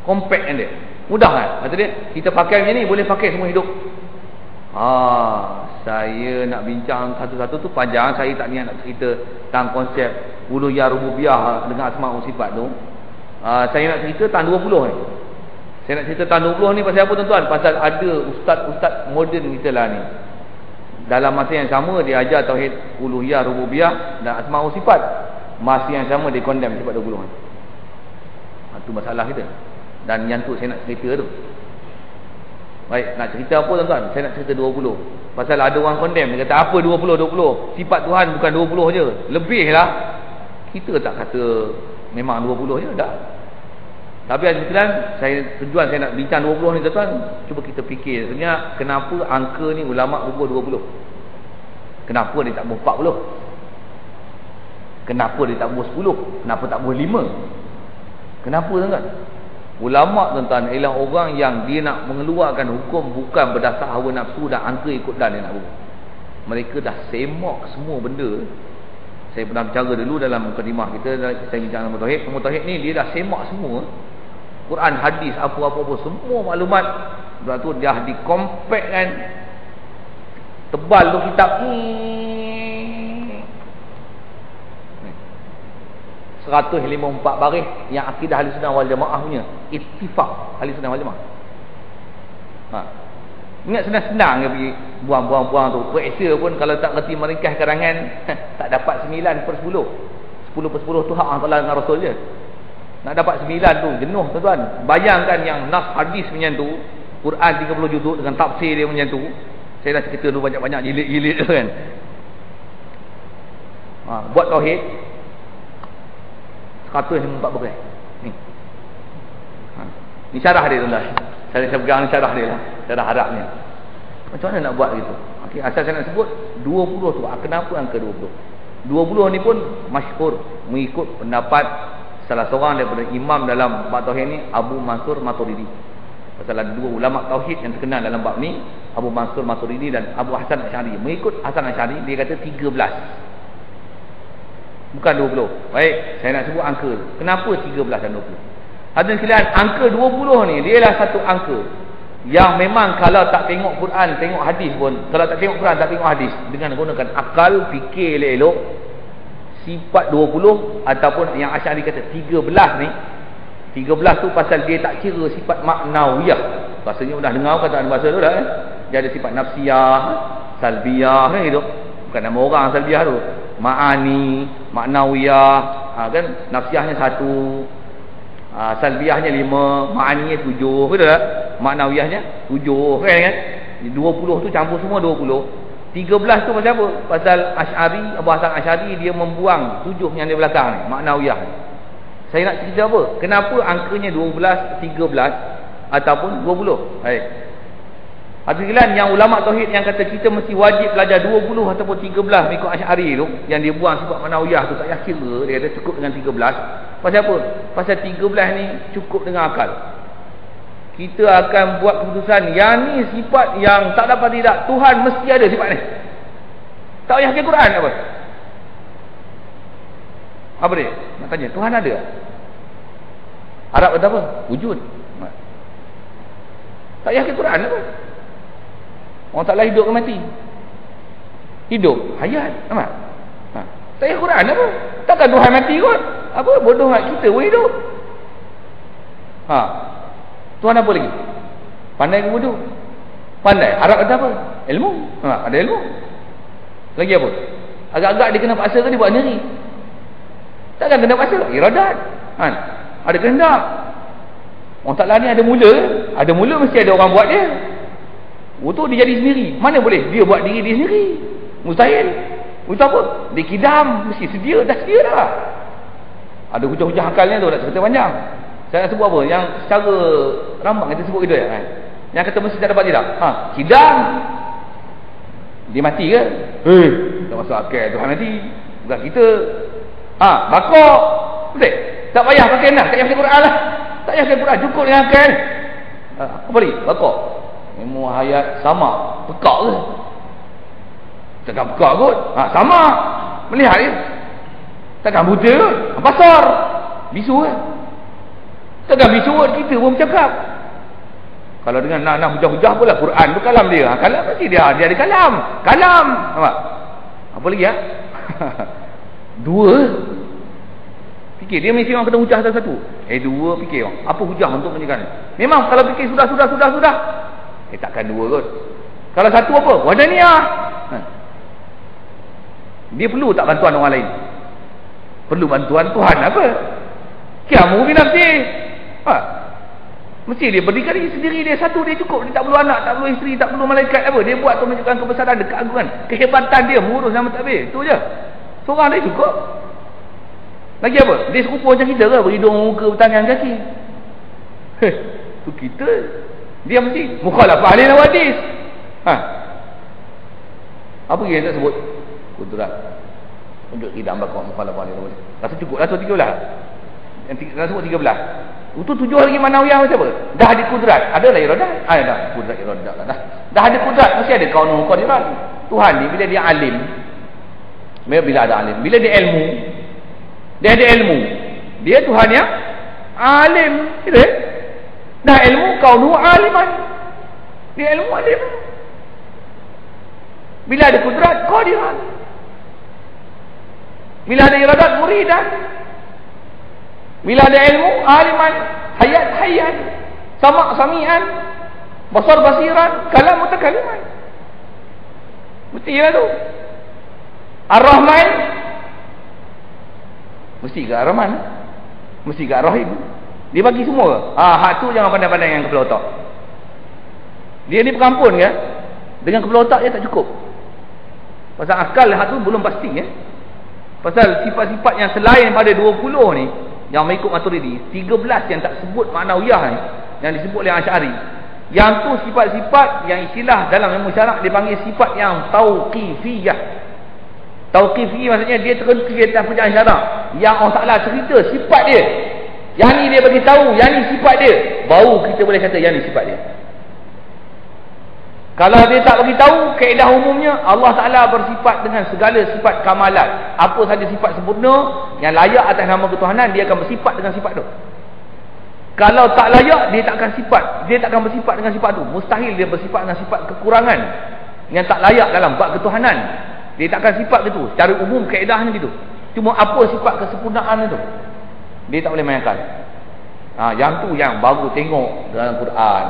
Compact dia. Mudah kan? Kata dia, kita pakai macam ni boleh pakai semua hidup. Saya nak bincang satu-satu tu panjang. Saya tak niat nak cerita tentang konsep uluhiyah rububiyah dengan asma wa sifat tu. Saya nak cerita tentang 20 ni. Saya nak cerita tentang 20 ni pasal apa tuan-tuan? Pasal ada ustaz-ustaz moden kita lah ni, dalam masa yang sama dia ajar tauhid uluhiyah rububiyah dan asma wa sifat. Masa yang sama dia condemn sifat 20 ni. Itu masalah kita. Dan yang tu saya nak cerita tu. Baik, nak cerita apa tuan-tuan? Saya nak cerita 20. Pasal ada orang condemn, dia kata apa 20? Sifat Tuhan bukan 20 je, lebih lah. Kita tak kata memang 20 je, tak. Tapi sekalian, tujuan saya nak bincang 20 ni tuan-tuan, cuba kita fikir sebenarnya kenapa angka ni ulama' ubah 20. Kenapa dia tak ubah 40? Kenapa dia tak ubah 10? Kenapa tak ubah 5? Kenapa tuan-tuan? Ulama' tuan-tuan ialah orang yang dia nak mengeluarkan hukum bukan berdasar hawa nafsu dan angka ikut dan dia nak buat. Mereka dah semak semua benda. Saya pernah bercara dulu dalam mukadimah kita, saya bincang tentang tauhid. Semua tauhid ni dia dah semak semua. Quran, hadis, apa-apa semua maklumat. Sebab tu dah dikompakkan, tebal tu kitab ni 154 baris yang akidah ahli sunnah wal jamaah punya, ittifaq ahli sunnah wal jamaah. Ingat senang-senang je pergi buang-buang tu. Periksa pun kalau tak reti meringkas karangan tak dapat 9/10. 10/10 tu hak Allah Taala dengan Rasul je. Nak dapat 9 tu jenuh tuan-tuan. Bayangkan yang nas hadis macam tu, Quran 30 juzuk dengan tafsir dia macam tu. Saya dah cerita dulu banyak-banyak jilid-jilid tu kan. Buat tauhid 154 baris. Ni syarah dia tuan-tuan. Saya pegang syarah dia lah, syarah Arabnya. Macam mana nak buat gitu? Okey, asal saya nak sebut 20 tu. Kenapa angka 20? 20 ni pun masyhur mengikut pendapat salah seorang daripada imam dalam bab tauhid ni, Abu Mansur Maturidi. Pasal ada dua ulama tauhid yang terkenal dalam bab ni, Abu Mansur Maturidi dan Abu Hasan Asy'ari. Mengikut Hasan Asy'ari, dia kata 13. Bukan 20. Baik, saya nak sebut angka. Kenapa 13 dan 20? Hadirin sekalian, angka 20 ni dia ialah satu angka yang memang kalau tak tengok Quran, tengok hadis pun, kalau tak tengok Quran, tak tengok hadis, dengan gunakan akal, fikir elok-elok, sifat 20 ataupun yang Asy'ari kata 13 ni, 13 tu pasal dia tak kira sifat maknawiyah. Rasanya dah dengar kataan bahasa tu dah kan. Dia ada sifat nafsiyah, salbiyah kan gitu. Bukan nama orang salbiyah tu. Ma'ani, maknawiyah, kan, nafsiyahnya 1, salbiyahnya 5, ma'aninya 7, betul tak? Maknawiyahnya 7 kan? 20 tu campur semua 20. 13 tu pasal apa? Pasal Asy'ari, Abu Hasan Asy'ari dia membuang 7 yang di belakang ni, maknawiyah. Saya nak cerita apa? Kenapa angkanya 12, 13 ataupun 20? Baik. Hadirin yang ulama tauhid yang kata kita mesti wajib belajar 20 ataupun 13 mengikut Asy'ari tu, yang dia buang sifat manawiyah tu tak payah kira, dia kata cukup dengan 13. Pasal apa? Pasal 13 ni cukup dengan akal. Kita akan buat keputusan yang ni sifat yang tak dapat tidak, Tuhan mesti ada sifat ni. Tak payah baca Quran apa? Apa dia? Nak tanya, Tuhan ada? Arab kata apa? Wujud. Tak payah baca Quran apa? Orang taklah hidup ke mati? Hidup, hayat, nampak? Tak payah Quran apa? Takkan Tuhan mati kot? Apa bodoh mak kita pun hidup. Tuhan apa lagi? Pandai ke bodoh? Pandai. Arab kata apa? Ilmu. Ada ilmu. Lagi apa? Agak-agak dia kena paksa ke dia buat sendiri? Takkan kena paksa. Iradat. Ada kehendak. Orang taklah ni ada mula. Ada mula mesti ada orang buat dia. Itu dia jadi sendiri. Mana boleh dia buat diri dia sendiri? Mustahil. Itu apa? Dia kidam, mesti sedia, dah sedia dah. Ada hujah-hujah akalnya tu, nak cerita panjang. Saya nak sebut apa? Yang secara rambang kita sebut gitu ya. Yang kata mesti tak dapat tidak. Kidam. Dia mati ke? Tak masuk akal Tuhan mati. Bukan kita. Bakok. Betul? Tak payah pakai nas, tak payah pakai Quran lah. Tak payah pakai Quran, cukup dengan akal. Apa lagi? Bakok. Ilmu hayat sama. Pekak ke? Takkan pekak kot. Sama. Melihat je. Takkan buta kot. Basar. Bisu ke? Takkan bisu kot. Kita pun bercakap. Kalau dengan nak hujah-hujah pula Quran tu kalam dia. Kalam mesti dia ada kalam. Kalam. Nampak? Apa lagi ya? Dua. Fikir dia mesti orang kena hujah satu. Dua fikir orang. Apa hujah untuk menunjukkan? Memang kalau fikir sudah. Takkan dua kot. Kalau satu apa? Wadaniyah. Dia perlu tak bantuan orang lain? Perlu bantuan Tuhan apa? Kiamu binafsi. Mesti dia berdikari sendiri, dia satu, dia cukup. Dia tak perlu anak, tak perlu isteri, tak perlu malaikat apa. Dia buat untuk menunjukkan kebesaran dia, keagungan, kehebatan dia mengurus nama takbir. Itu je. Seorang dia cukup. Lagi apa? Dia serupa macam kita ke? Berhidung, muka, bertangan, kaki. Tu kita. Dia mesti mukhalafah ahli hadis. Apa yang tak sebut? Kudrat. Untuk tidak ambak mukhalafah ahli hadis. Rasa cukup lah tu 13. Yang sebut 13. Itu 7 lagi manawiyah macam apa? Dah ada kudrat. Ada lah iradah. Dah kudrat iradah dah. Dah ada kudrat, mesti ada kaunul qadirat. Tuhan ni bila dia alim, bila ada alim, bila dia ilmu, dia ada ilmu. Dia Tuhan yang alim, gitu ya? Dah ilmu kaunu aliman. Dia ilmu alim. Bila ada kudrat qadirat. Bila ada iradat muridan. Bila ada ilmu, aliman, hayat, sama' sami'an, basar basiran, kalam mutakaliman. Mesti lah tu. Ar-Rahman, mesti ke Ar-Rahman? Mesti ke Ar-Rahim? Dia bagi semua ke? Hak tu jangan pandai-pandai dengan kepala otak. Dia ni perampun ke? Dengan kepala otak dia tak cukup. Pasal akal hak tu belum pasti ya. Pasal sifat-sifat yang selain pada 20 ni, yang mengikut Maturidi, 13 yang tak sebut maknawiyah ni, yang disebut oleh Asy'ari, yang tu sifat-sifat yang istilah dalam ilmu syarak dipanggil sifat yang tauqifiyah. Tauqifiyah maksudnya dia terhenti di atas perjalanan syarak, yang Allah Ta'ala cerita sifat dia, yang ni dia bagi tahu, yang ni sifat dia, baru kita boleh kata yang ni sifat dia. Kalau dia tak bagi tahu, kaedah umumnya Allah Ta'ala bersifat dengan segala sifat kamalat. Apa saja sifat sempurna yang layak atas nama ketuhanan, dia akan bersifat dengan sifat tu. Kalau tak layak, dia tak akan bersifat dengan sifat tu. Mustahil dia bersifat dengan sifat kekurangan yang tak layak dalam bab ketuhanan. Dia tak akan sifat gitu. Secara umum kaedahnya gitu. Cuma apa sifat kesempurnaan itu, dia tak boleh mainkan. Yang tu yang baru tengok dalam Quran,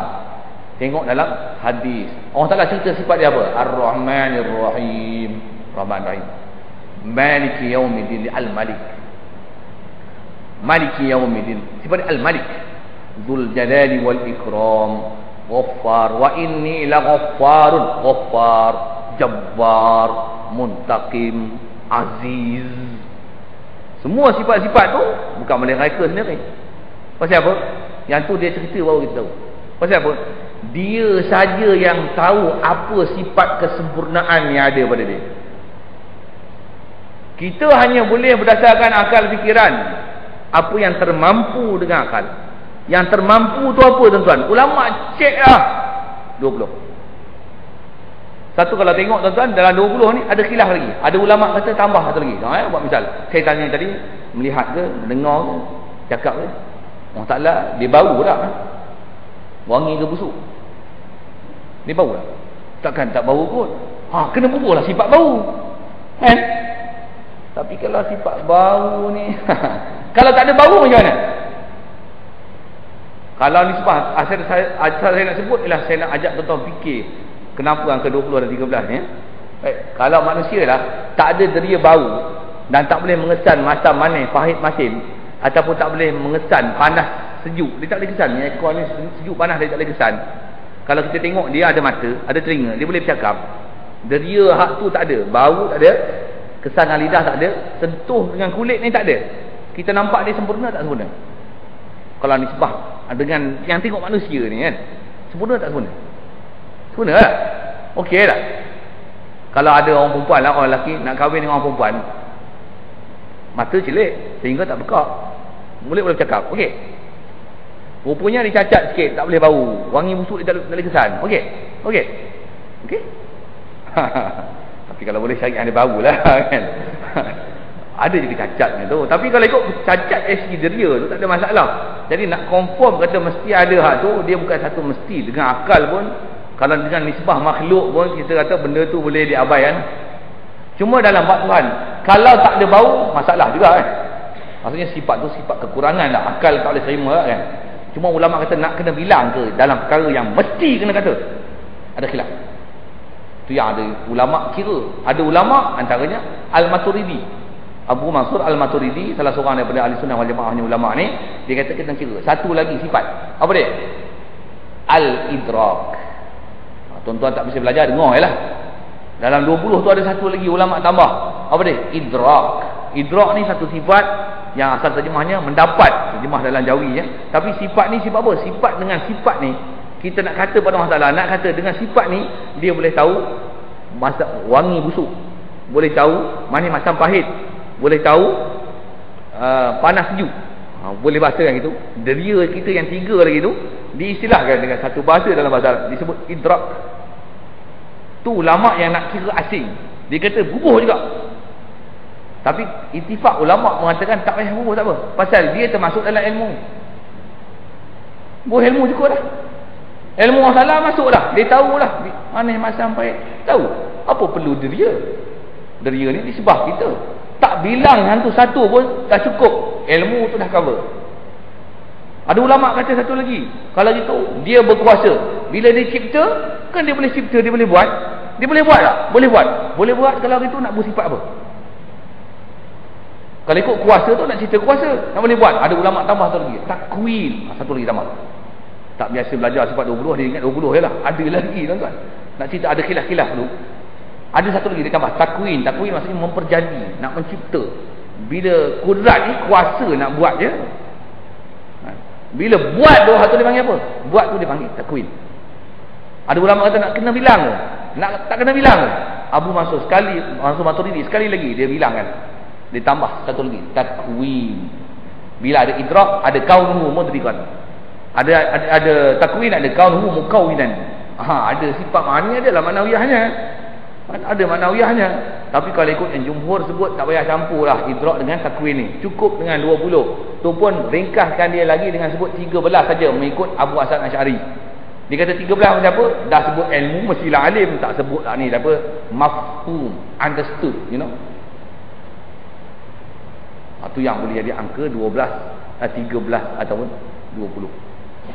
tengok dalam hadis. Allah Ta'ala cerita sifat dia apa? Ar-Rahmanir Rahim. Rahman Rahim. Maliki Yaumiddin, Al-Malik. Maliki Yaumiddin, sifat dia Al-Malik. Dzul Jalali wal Ikram. Ghaffar. Wa inni la ghaffarun. Ghaffar, Jabbar, Muntaqim, Aziz. Semua sifat-sifat tu bukan boleh reka sendiri. Pasal apa? Yang tu dia cerita baru kita tahu. Pasal apa? Dia saja yang tahu apa sifat kesempurnaan yang ada pada dia. Kita hanya boleh berdasarkan akal fikiran apa yang termampu dengan akal. Yang termampu tu apa tuan-tuan? Ulama cek lah 20. Satu kalau tengok tuan-tuan, dalam 20 ni ada khilaf lagi. Ada ulama kata tambah satu lagi. Buat misal, saya tanya tadi, melihat ke, mendengar ke, cakap ke, Allah Ta'ala dia bau tak? Wangi ke busuk? Dia bau tak? Takkan tak bau kot. Kena bubuh lah sifat bau. Kan? Tapi kalau sifat bau ni kalau tak ada bau macam mana? Kalau ni sebab asal saya nak sebut ialah saya nak ajak tuan-tuan fikir kenapa angka 20 dan 13 ni. Kalau manusia lah tak ada deria bau dan tak boleh mengesan masam manis, pahit, masin, ataupun tak boleh mengesan panas, sejuk, dia tak boleh kesan. Aircon ni sejuk panas dia tak boleh kesan. Kalau kita tengok dia ada mata, ada telinga, dia boleh bercakap. Deria hak tu tak ada, bau tak ada, kesan dengan lidah tak ada, sentuh dengan kulit ni tak ada. Kita nampak dia sempurna tak sempurna? Kalau ni sebab dengan yang tengok manusia ni kan, sempurna tak sempurna? Sempurna tak? Okey tak? Kalau ada orang perempuan lah, orang lelaki nak kahwin dengan orang perempuan, mata celik sehingga tak bekak, mulut boleh bercakap, okey. Rupanya dia cacat sikit, tak boleh bau, wangi busuk dia tak boleh kesan, okey. Okey. Okey. Tapi kalau boleh cari ada bau lah kan. Ada je cacatnya tu. Tapi kalau ikut cacat segi deria tu tak ada masalah. Jadi nak confirm kata mesti ada hak tu, dia bukan satu mesti. Dengan akal pun, kalau dengan nisbah makhluk pun kita kata benda tu boleh diabaikan. Cuma dalam bab Tuhan, kalau tak ada bau, masalah juga kan. Maksudnya sifat tu sifat kekurangan lah, akal tak boleh terima kan. Cuma ulama kata nak kena bilang ke dalam perkara yang mesti kena kata, ada khilaf. Tu yang ada ulama kira. Ada ulama antaranya Al-Maturidi, Abu Mansur Al-Maturidi, salah seorang daripada Ahli Sunnah wal Jamaahnya ulama ni, dia kata kita kira satu lagi sifat. Apa dia? Al-Idrak. Tuan-tuan tak bisa belajar, dengar je lah. Dalam 20 tu ada satu lagi ulama tambah. Apa dia? Idrak. Idrak ni satu sifat yang asal terjemahnya mendapat, terjemah dalam Jawi ya. Tapi sifat ni sifat apa? Sifat dengan sifat ni kita nak kata pada masalah, nak kata dengan sifat ni dia boleh tahu masa wangi busuk, boleh tahu manis masam pahit, boleh tahu panas sejuk. Boleh bahasakan gitu. Deria kita yang tiga lagi tu diistilahkan dengan satu bahasa dalam bahasa disebut idrak. Tu ulama yang nak kira asing, dia kata bubuh juga. Tapi ittifaq ulama mengatakan tak payah bubuh, tak apa. Pasal dia termasuk dalam ilmu. Buah ilmu cukup dah. Ilmu masalah masuk dah. Dia tahu lah manis masam pahit. Tahu. Apa perlu deria? Deria ni disebab kita. Tak bilang hantu satu pun dah cukup. Ilmu tu dah cover. Ada ulama kata satu lagi, kalau gitu dia berkuasa. Bila dia cipta, kan dia boleh cipta, dia boleh buat. Dia boleh buat tak? Boleh buat. Boleh buat kalau itu nak bersifat apa? Kalau ikut kuasa tu nak cerita kuasa, nak boleh buat. Ada ulama tambah satu lagi, takwil. Satu lagi tambah. Tak biasa belajar sifat 20, dia ingat 20 je lah. Ada lagi tuan-tuan. Nak cerita ada khilaf-khilaf dulu. Ada satu lagi dia tambah, takwin. Takwin maksudnya memperjadi, nak mencipta. Bila kudrat ni kuasa nak buat je. Bila buat tu hak tu dia panggil apa? Buat tu dia panggil takwin. Ada ulama kata nak kena bilang ke? Nak tak kena bilang ke? Abu Mansur sekali, Mansur Maturidi sekali lagi dia bilang kan. Dia tambah satu lagi, takwin. Bila ada idrak, ada kaunuhu mudrikan. Ada takwin, ada kaunuhu mukawinan. Ada sifat maknanya, adalah maknawiyahnya. Ada maknawiyahnya. Tapi kalau ikut yang jumhur sebut, tak payah campur lah idrak dengan takwin ni. Cukup dengan 20. Tu pun ringkaskan dia lagi dengan sebut 13 saja mengikut Abu Hasan Asy'ari. Dia kata 13 macam apa? Dah sebut ilmu mestilah alim, tak sebut lah ni apa? Mafhum, understood, you know. Itu yang boleh jadi angka 12, 13 ataupun 20.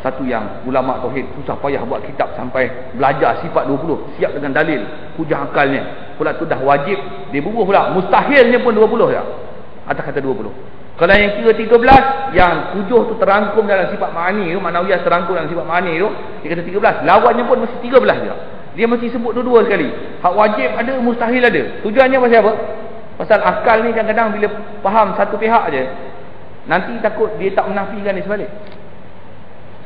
Satu yang ulama tauhid susah payah buat kitab sampai belajar sifat 20, siap dengan dalil, hujah akalnya. Pula tu dah wajib, dia bubuh pula mustahilnya pun 20 ya. Atas kata 20. Kalau yang kira 13, yang 7 tu terangkum dalam sifat ma'ani tu, maknawiyah terangkum dalam sifat ma'ani tu, dia kata 13. Lawannya pun mesti 13 juga. Dia mesti sebut dua-dua sekali. Hak wajib ada, mustahil ada. Tujuannya pasal apa? Pasal akal ni kadang-kadang bila faham satu pihak je, nanti takut dia tak menafikan dia sebalik.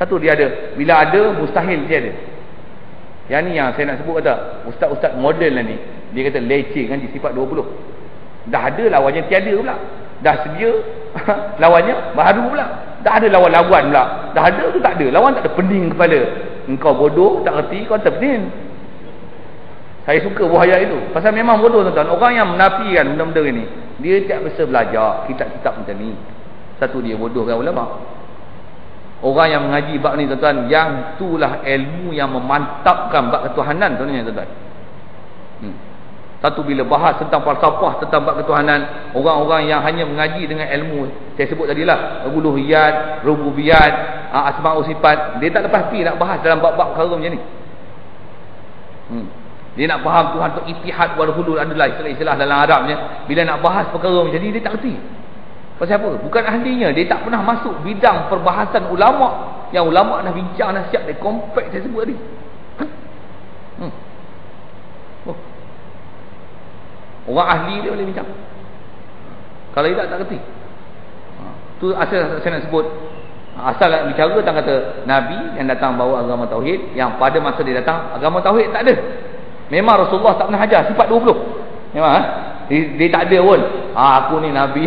Satu dia ada, bila ada mustahil dia ada. Yang ni yang saya nak sebut kata, ustaz-ustaz model lah ni, dia kata leceh kan di sifat 20. Dah ada lawannya tiada pula. Dah sedia lawannya baru pula. Dah ada lawan-lawan pula. Dah ada tu tak ada. Lawan tak ada, pening kepala. Engkau bodoh, tak erti, kau tak pening. Saya suka buah ayat itu. Pasal memang bodoh tuan-tuan. Orang yang menafikan benda-benda ni, dia tak bisa belajar kitab-kitab macam ni. Satu, dia bodohkan ulama. Orang yang mengaji bab ni tuan-tuan, yang itulah ilmu yang memantapkan bab ketuhanan tuan-tuan. Satu, bila bahas tentang falsafah tentang bab ketuhanan, orang-orang yang hanya mengaji dengan ilmu saya sebut tadilah, uluhiyat, rububiyat, asma' wa sifat, dia tak lepas pi nak bahas dalam bab-bab perkara macam ni. Dia nak faham Tuhan tu ittihad wal hulul, adalah istilah-istilah dalam Arabnya. Bila nak bahas perkara macam ni, dia tak erti. Pasal apa? Bukan ahlinya, dia tak pernah masuk bidang perbahasan ulama. Yang ulama dah bincang, dah siap, dia kompak saya sebut tadi. Orang ahli dia boleh bincang. Kalau tidak, tak kerti. Tu asal saya nak sebut. Asal bicara tentang kata Nabi yang datang bawa agama tauhid, yang pada masa dia datang agama tauhid tak ada. Memang Rasulullah tak pernah ajar sifat 20. Memang dia tak ada pun. Aku ni Nabi,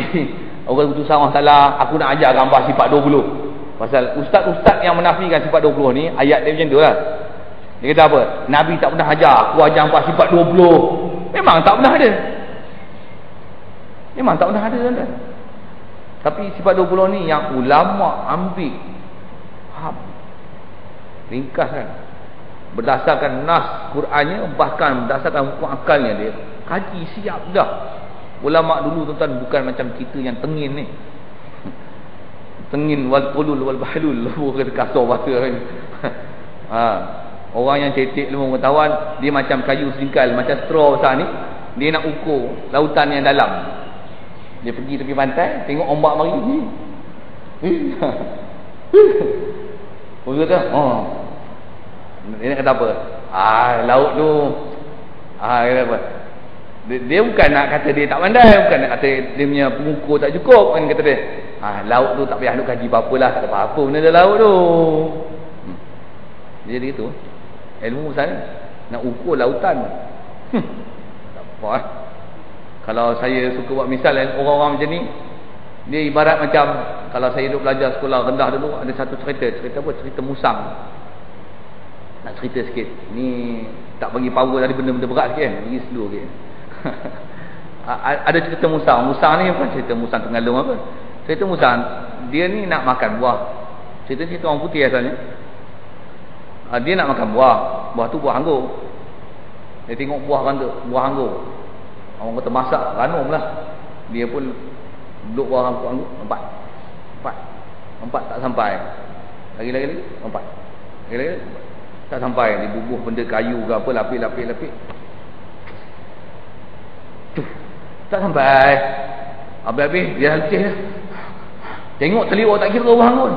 orang utusan Allah Taala, aku nak ajar gambar sifat 20. Pasal ustaz-ustaz yang menafikan sifat 20 ni, ayat dia macam tu lah. Dia kata apa? Nabi tak pernah ajar, aku ajar gambar sifat 20. Memang tak pernah ada. Memang tak pernah ada tuan-tuan. Tapi sifat 20 ni yang ulama ambil ringkas kan, berdasarkan nas Qurannya, bahkan berdasarkan hukum akalnya dia kaji siap dah. Ulama dulu tuan-tuan bukan macam kita yang tengin ni. Tengin wal tulul wal bahlul, kata kasar bahasa kan. Orang yang cetek 5 pengetahuan, dia macam kayu selingkal, macam straw besar ni, dia nak ukur lautan yang dalam. Dia pergi tepi pantai, tengok ombak mari. Dia kata, dia nak kata apa? Laut tu. Kata apa? Dia bukan nak kata dia tak pandai, bukan nak kata dia punya pengukur tak cukup, kan kata dia. Laut tu tak payah nak kaji apa-apalah, tak ada apa-apa benda dalam laut tu. Jadi itu ilmu saya nak ukur lautan. Tak apa. Kalau saya suka buat misal orang-orang macam ni, dia ibarat macam kalau saya duduk belajar sekolah rendah dulu, ada satu cerita apa? Cerita musang. Nak cerita sikit. Ni tak bagi power tadi, benda-benda berat sikit kan. Bagi slow sikit. Ada cerita musang. Musang ni bukan cerita musang Tengalung apa. Cerita musang, dia ni nak makan buah. Cerita orang putih asalnya. Dia nak makan buah. Buah tu buah anggur. Dia tengok buah anggur. Orang kata masak ranum lah. Dia pun duduk bawah anggur. Empat tak sampai. Lagi empat. Lagi tak sampai. Dia bubuh benda kayu ke apa, lapik. Tak sampai. Habis-habis dia letih lah. Tengok teliuk tak kira buah anggur.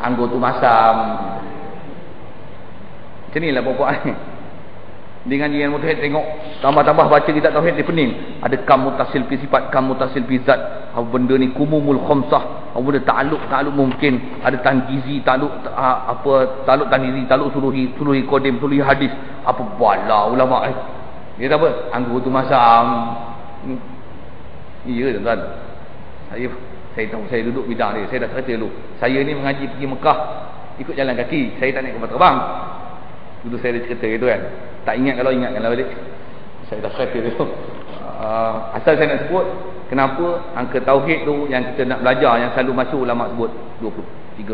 Anggur tu masam. Macam ni lah pokok ni. Dengan yang mutahid tengok tambah-tambah baca kitab tauhid dia pening. Ada kam mutasil fi sifat, kam mutasil fi zat. Apa benda ni kumumul khamsah. Apa benda ta'alluq mungkin. Ada tanjizi ta'alluq ta'alluq tanjizi, ta'alluq suluhi qadim, suluhi hadis. Apa bala ulama dia kata apa? Anggur tu masam. Ya tuan-tuan. Saya tahu, saya duduk bidang dia. Saya dah cerita dulu. Saya ni mengaji pergi Mekah ikut jalan kaki. Saya tak naik kapal terbang. Dulu saya ada cerita itu kan. Tak ingatkanlah balik. Saya dah cerita dulu. Asal saya nak sebut, kenapa angka tauhid tu yang kita nak belajar, yang selalu masuk ulama sebut 13.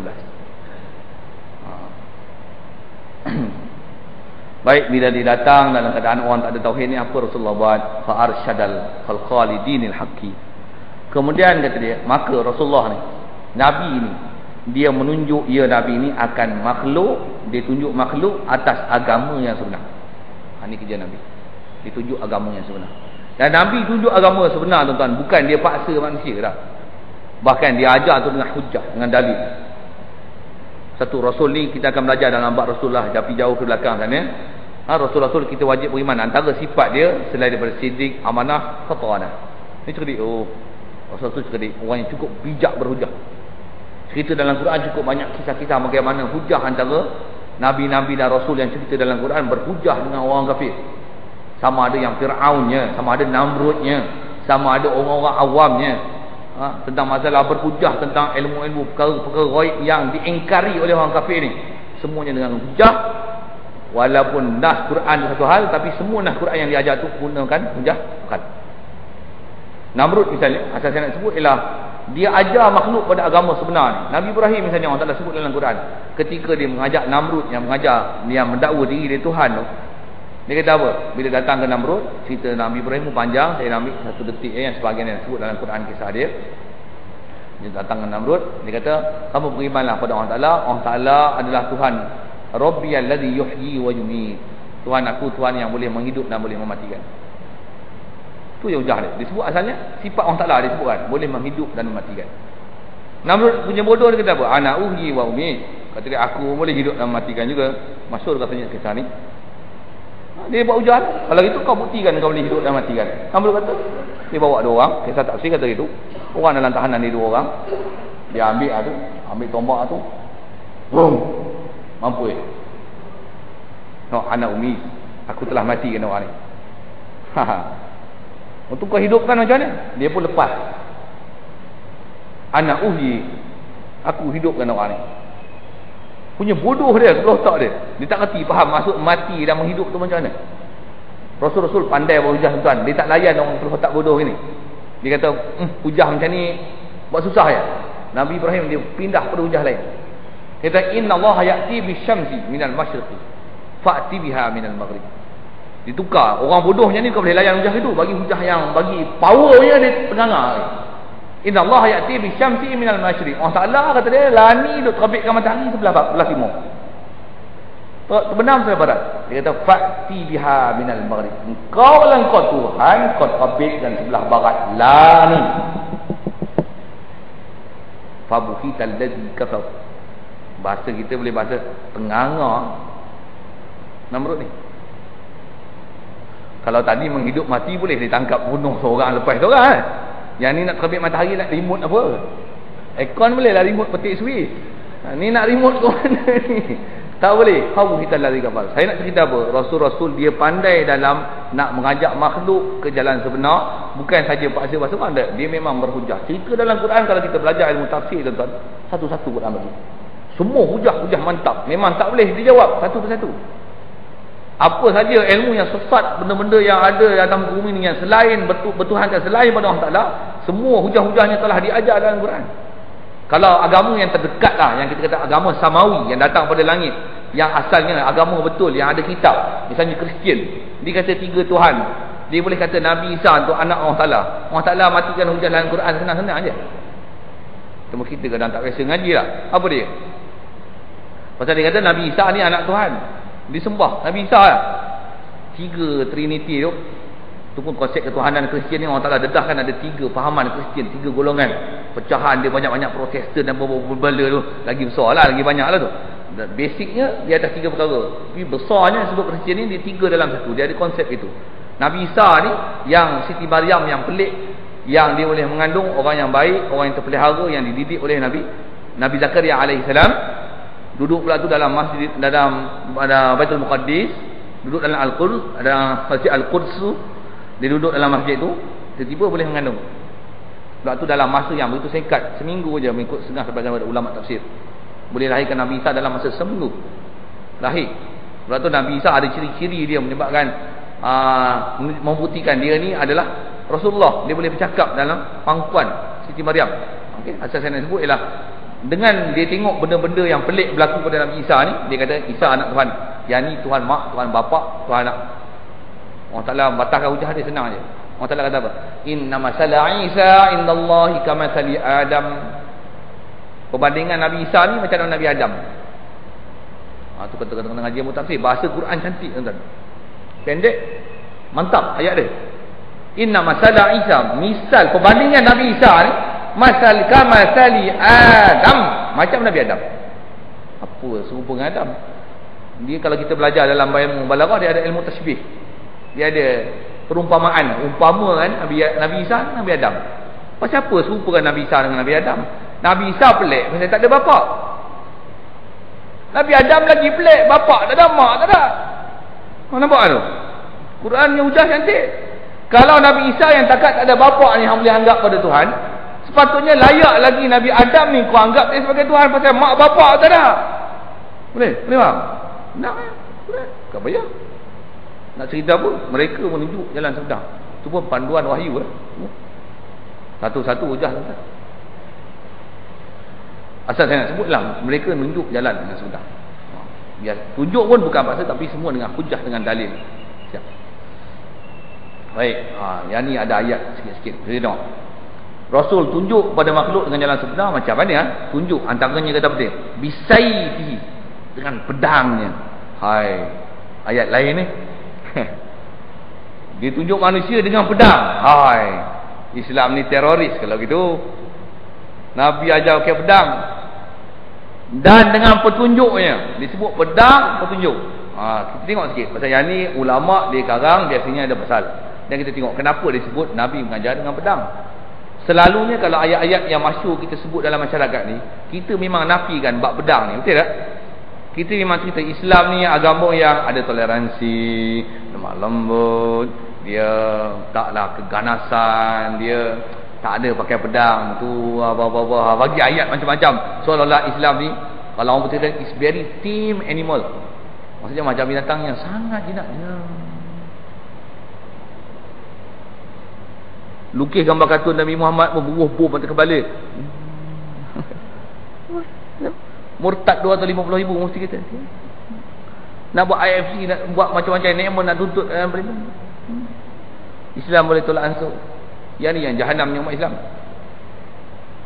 Baik, bila dia datang dalam keadaan orang tak ada tauhid ni, apa Rasulullah buat? Fa arsyadal khalqalidinil haqqi. Kemudian kata dia, maka Rasulullah ni, Nabi ni, dia menunjuk Nabi ni akan makhluk, dia tunjuk makhluk atas agama yang sebenar. Ini kerja Nabi. Dia tunjuk agama yang sebenar. Dan Nabi tunjuk agama sebenar tuan-tuan, bukan dia paksa manusia dah. Bahkan dia ajar tu dengan hujah, dengan dalil. Satu Rasul ni kita akan belajar dalam bab Rasulullah, tapi jauh ke belakang sana. Rasul-Rasul kita wajib beriman. Antara sifat dia selain daripada siddiq, amanah, khatanah. Ini cerdik. Rasul tu cerdik, orang yang cukup bijak berhujah. Cerita dalam Quran cukup banyak kisah-kisah bagaimana hujah antara Nabi-Nabi dan Rasul yang cerita dalam Quran berhujah dengan orang kafir. Sama ada yang Fir'aunnya, sama ada Namrudnya, sama ada orang-orang awamnya. Tentang masalah berhujah tentang ilmu-ilmu perkara-perkara ghaib yang diingkari oleh orang kafir ni. Semuanya dengan hujah. Walaupun nas Quran satu hal, tapi semua nas Quran yang diajar tu gunakan hujah bukan. Namrud misalnya, asal saya nak sebut ialah dia ajar makhluk pada agama sebenar ni. Nabi Ibrahim misalnya, orang tak sebut dalam Quran, ketika dia mengajak Namrud yang mengajar, yang mendakwa diri dia Tuhan tu, dia kata apa? Bila datang ke Namrud, cerita Nabi Ibrahim pun panjang, saya ambil satu detik yang sebahagian yang sebut dalam Quran kisah dia. Dia datang ke Namrud, dia kata, kamu berimanlah pada Allah Ta'ala. Allah Ta'ala adalah Tuhan Rabbi alladhi yuhyi wa yumiit. Tuhan aku, Tuhan yang boleh menghidup dan boleh mematikan. Tu yang hujah dia. Disebut asalnya sifat Allah Ta'ala disebutkan, boleh menghidup dan mematikan. Namrud punya bodoh dia kata apa? Ana uhyi wa umiit. Kata dia, aku boleh hidup dan mematikan juga. Masyhur katanya kisah ni. Dia buat hujah. Kalau gitu kau buktikan kau boleh hidup dan matikan. Namrud kata, dia bawa 2 orang, kisah taksir kata gitu. Orang dalam tahanan ni 2 orang. Dia ambil tombak tu. Boom. Mampu ana umi, aku telah mati kena orang ni. Untuk kau hidupkan macam mana? Dia pun lepas. Ana uhyi, aku hidupkan orang ni. Punya bodoh dia, kepala otak dia. Dia tak kerti faham maksud mati dan menghidup tu macam mana. Rasul-Rasul pandai berhujah tuan. Dia tak layan orang kepala otak bodoh ni. Dia kata, hujah macam ni buat susah ya. Nabi Ibrahim dia pindah pada hujah lain. Dia kata, inna Allah ya'ti bisyamsi minal masyriqi fa'ti biha minal maghrib. Ditukar. Orang bodoh macam ni kau boleh layan hujah itu, bagi hujah yang bagi powernya dia tengah. Inna Allah ya'ti bisyamsi minal masyriq. Allah Taala kata dia, lani duk terbitkan matahari sebelah timur. Terbenam sebelah barat. Dia kata fa'ti biha minal maghrib. Engkau lah engkau Tuhan, kau terbitkan sebelah barat. Lani. Fabuhital ladzi kafar. Bahasa kita boleh bahasa tenganga Namrud ni. Kalau tadi menghidup mati boleh ditangkap bunuh seorang lepas seorang kan. Yang ni nak terbit matahari nak remote apa? Aircon boleh lah remote petik switch. Ni nak remote ke mana ni? Tak boleh. Kau kita lari kapal. Saya nak cerita apa? Rasul-rasul dia pandai dalam nak mengajak makhluk ke jalan sebenar. Bukan saja paksa-paksa pandai. Dia memang berhujah. Cerita dalam Quran kalau kita belajar ilmu tafsir tuan-tuan, satu-satu Quran bagi. Semua hujah-hujah mantap. Memang tak boleh dijawab satu persatu. Apa saja ilmu yang sesat, benda-benda yang ada dalam bumi ni yang selain bertuhankan selain pada Allah Taala, semua hujah-hujahnya telah diajar dalam Quran. Kalau agama yang terdekat lah, yang kita kata agama samawi yang datang pada langit, yang asalnya agama betul, yang ada kitab, misalnya Kristian, dia kata 3 Tuhan, dia boleh kata Nabi Isa tu anak Allah Taala. Allah Taala matikan hujah dalam Quran, senang-senang aje. Cuma kita kadang tak biasa ngaji lah. Apa dia? Pasal dia kata Nabi Isa ni anak Tuhan, disembah Nabi Isa lah. 3 Trinity tu pun konsep ketuhanan Kristian ni. Allah Ta'ala dedahkan ada 3 fahaman Kristian, 3 golongan. Pecahan dia banyak-banyak Protestan dan berbala tu lagi besar lah, lagi banyak lah tu. Basicnya dia atas 3 perkara, tapi besarnya sebab Kristian ni dia 3 dalam satu. Dia ada konsep itu. Nabi Isa ni yang Siti Maryam yang pelik, yang dia boleh mengandung orang yang baik, orang yang terpelihara, yang dididik oleh Nabi Zakaria alaihissalam. Duduk pula tu dalam masjid, dalam Baitul Muqaddis, duduk dalam Al-Quds, dalam Masjid Al-Quds. Dia duduk dalam masjid tu, tiba-tiba boleh mengandung. Sebab tu dalam masa yang begitu singkat, seminggu je mengikut setengah sebagian ulama tafsir, boleh lahirkan Nabi Isa dalam masa seminggu lahir. Sebab tu Nabi Isa ada ciri-ciri dia menyebabkan membuktikan dia ni adalah Rasulullah. Dia boleh bercakap dalam pangkuan Siti Maryam. Okey, asal saya nak sebut ialah dengan dia tengok benda-benda yang pelik berlaku pada Nabi Isa ni, dia kata Isa anak Tuhan. Yang ni Tuhan mak, Tuhan bapa, Tuhan anak. Allah Ta'ala batalkan hujah dia senang aje. Allah Ta'ala kata apa? Inna masala Isa indallahi kamathali Adam. Perbandingan Nabi Isa ni macam Nabi Adam. Tu kata-kata ngaji ilmu tafsir. Bahasa Quran cantik tuan-tuan. Pendek, mantap ayat dia. Inna masala Isa, misal perbandingan Nabi Isa ni masal kamathali Adam, macam Nabi Adam. Apa serupa dengan Adam? Dia kalau kita belajar dalam ilmu balaghah, dia ada ilmu tasbih. Dia ada perumpamaan, umpama kan Nabi Isa, Nabi Adam. Pasal apa serupa Nabi Isa dengan Nabi Adam? Nabi Isa pelik pasal tak ada bapa. Nabi Adam lagi pelik, bapa tak ada, mak tak ada. Kau nampak tu? Quran yang hujah cantik. Kalau Nabi Isa yang takat tak ada bapa ni hang boleh anggap pada Tuhan, sepatutnya layak lagi Nabi Adam ni kau anggap dia sebagai Tuhan pasal mak bapa tak ada. Boleh? Boleh faham? Nak ya? Boleh? Tak payah. Nak cerita apa? Mereka menunjuk jalan sebenar. Itu pun panduan wahyu lah. Satu-satu hujah tuan-tuan. Asal saya nak sebutlah, mereka menunjuk jalan dengan sebenar. Biar tunjuk pun bukan paksa, tapi semua dengan hujah, dengan dalil. Siap. Baik. Yang ni ada ayat sikit-sikit. Kita tengok. Rasul tunjuk pada makhluk dengan jalan sebenar macam mana? Tunjuk antaranya kata betul. Bisaifi, dengan pedangnya. Hai. Ayat lain ni. Dia tunjuk manusia dengan pedang. Hai. Islam ni teroris kalau gitu. Nabi ajar pakai pedang. Dan dengan petunjuknya. Disebut pedang, petunjuk. Kita tengok sikit. Pasal yang ni ulama dia karang biasanya ada pasal. Dan kita tengok kenapa disebut Nabi mengajar dengan pedang. Selalunya kalau ayat-ayat yang masyhur kita sebut dalam masyarakat ni, kita memang nafikan bab pedang ni, betul tak? Kita memang cerita Islam ni agama yang ada toleransi, lemah lembut, dia taklah keganasan, dia tak ada pakai pedang tu apa-apa, bagi ayat macam-macam seolah-olah Islam ni kalau orang berkata is very tame animal, maksudnya macam binatang yang sangat jinak. lukis gambar kartun Nabi Muhammad memburuh bom atas kepala. Murtad 250,000 mesti kita. Nak buat IFC, nak buat macam-macam ne'mah, nak tuntut perintah. Islam boleh tolak ansur. Yang ni yang jahanamnya umat Islam.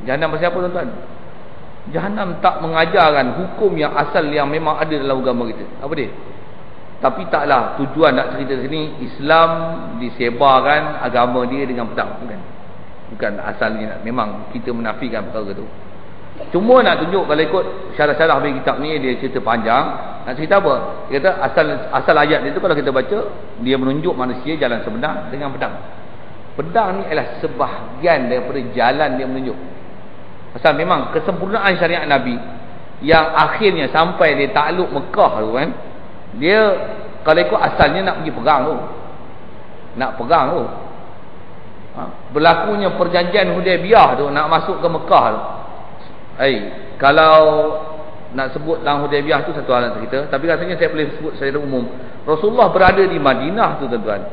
Jahanam pasal apa tuan-tuan? Jahanam tak mengajarkan hukum yang asal yang memang ada dalam agama kita. Apa dia? Tapi taklah tujuan nak cerita sini Islam disebarkan agama dia dengan pedang, bukan asalnya memang kita menafikan perkara tu. Cuma nak tunjuk kalau ikut syarah-syarah bagi kitab ni, dia cerita panjang. Nak cerita apa? Dia kata asal ayat dia tu kalau kita baca, dia menunjuk manusia jalan sebenar dengan pedang. Pedang ni adalah sebahagian daripada jalan dia menunjuk. Pasal memang kesempurnaan syariat Nabi yang akhirnya sampai dia takluk Mekah tu kan, dia kalau ikut asalnya nak pergi perang tu, nak perang tu, berlakunya perjanjian Hudaibiyah tu, nak masuk ke Mekah tu. Kalau nak sebut tentang Hudaibiyah tu satu hal nak cerita, tapi rasanya saya boleh sebut secara umum. Rasulullah berada di Madinah tu tuan-tuan,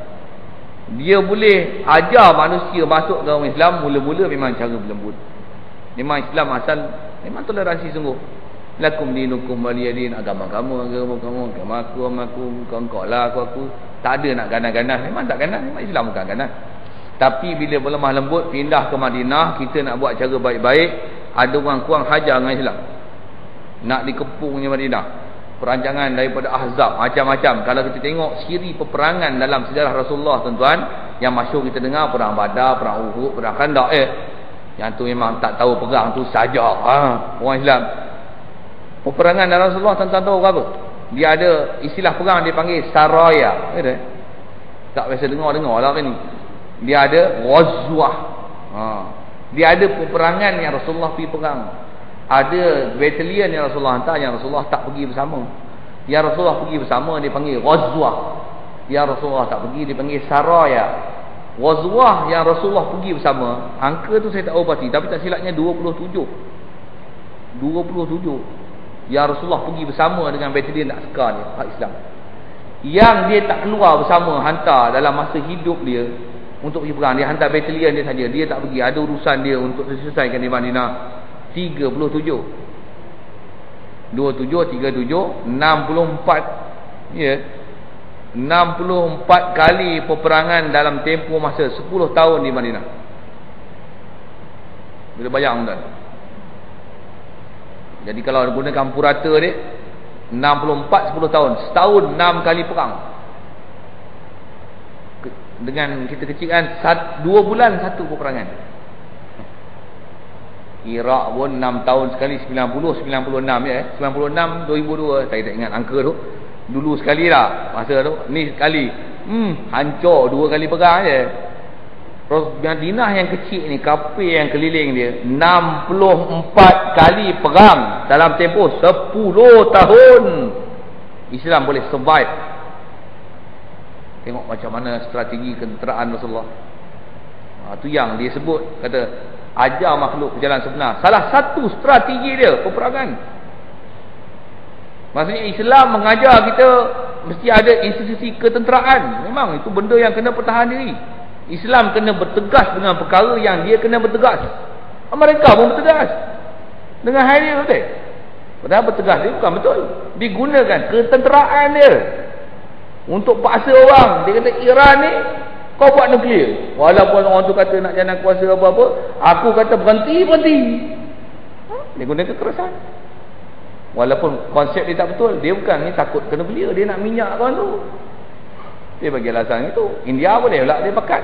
dia boleh ajar manusia masuk ke orang Islam. Mula-mula memang cara berlembut. Memang Islam asal memang toleransi sungguh. Lakum dinukum waliyadin, agama kamu, agama aku, kau lah aku. Tak ada nak ganas-ganas. Memang tak ganas, memang Islam bukan ganas. Tapi bila berlemah lembut pindah ke Madinah, kita nak buat cara baik-baik, ada orang kurang hajar dengan Islam, nak dikepungnya Madinah. Perancangan daripada Ahzab macam-macam. Kalau kita tengok siri peperangan dalam sejarah Rasulullah tuan-tuan, yang masyhur kita dengar perang Badar, perang Uhud, perang Khandaq, yang tu memang tak tahu perang tu saja orang Islam. Peperangan dalam Rasulullah tuan-tuan tahu apa? Dia ada istilah perang dia panggil saraya. Tak biasa dengar lah kan ni. Dia ada ghazwah. Dia ada peperangan yang Rasulullah pergi perang. Ada batalion yang Rasulullah hantar yang Rasulullah tak pergi bersama. Yang Rasulullah pergi bersama dia panggil ghazwah. Yang Rasulullah tak pergi dia panggil saraya. Ghazwah yang Rasulullah pergi bersama, angka tu saya tak tahu pasti, tapi tak silapnya 27. Yang Rasulullah pergi bersama dengan batalion askar dia, hak Islam. Yang dia tak keluar bersama, hantar dalam masa hidup dia untuk pergi perang, dia hantar batalion dia saja, dia tak pergi, ada urusan dia untuk diselesaikan di Madinah. 37, 27, 37, 64, ya, 64 kali peperangan dalam tempoh masa 10 tahun di Madinah. Bila bayang tuan. Jadi kalau gunakan purata dia 64 10 tahun, setahun 6 kali perang. Dengan kita kecilkan 2 bulan satu peperangan. Iraq pun 6 tahun sekali, 90 96 ya, 96 2002, saya tak ingat angka tu. Dulu sekali lah masa tu, ni sekali hancur 2 kali perang je. Madinah yang kecil ni, kapal yang keliling dia 64 kali perang dalam tempoh 10 tahun. Islam boleh survive. Tengok macam mana strategi ketenteraan Rasulullah. Itu yang dia sebut, kata ajar makhluk berjalan sebenar. Salah satu strategi dia peperangan. Maksudnya Islam mengajar kita mesti ada institusi ketenteraan. Memang itu benda yang kena pertahan diri. Islam kena bertegas dengan perkara yang dia kena bertegas. Mereka pun bertegas dengan hal dia betul. Padahal bertegas dia bukan betul. Digunakan ketenteraan dia untuk paksa orang. Dia kata Iran ni kau buat nuklear, walaupun orang tu kata nak jalan kuasa apa-apa, aku kata berhenti. Dia guna kekerasan. Walaupun konsep dia tak betul, dia bukan ni takut kena nuklear, dia nak minyak kawan tu. Dia bagi alasan itu. India boleh pula dia pakat.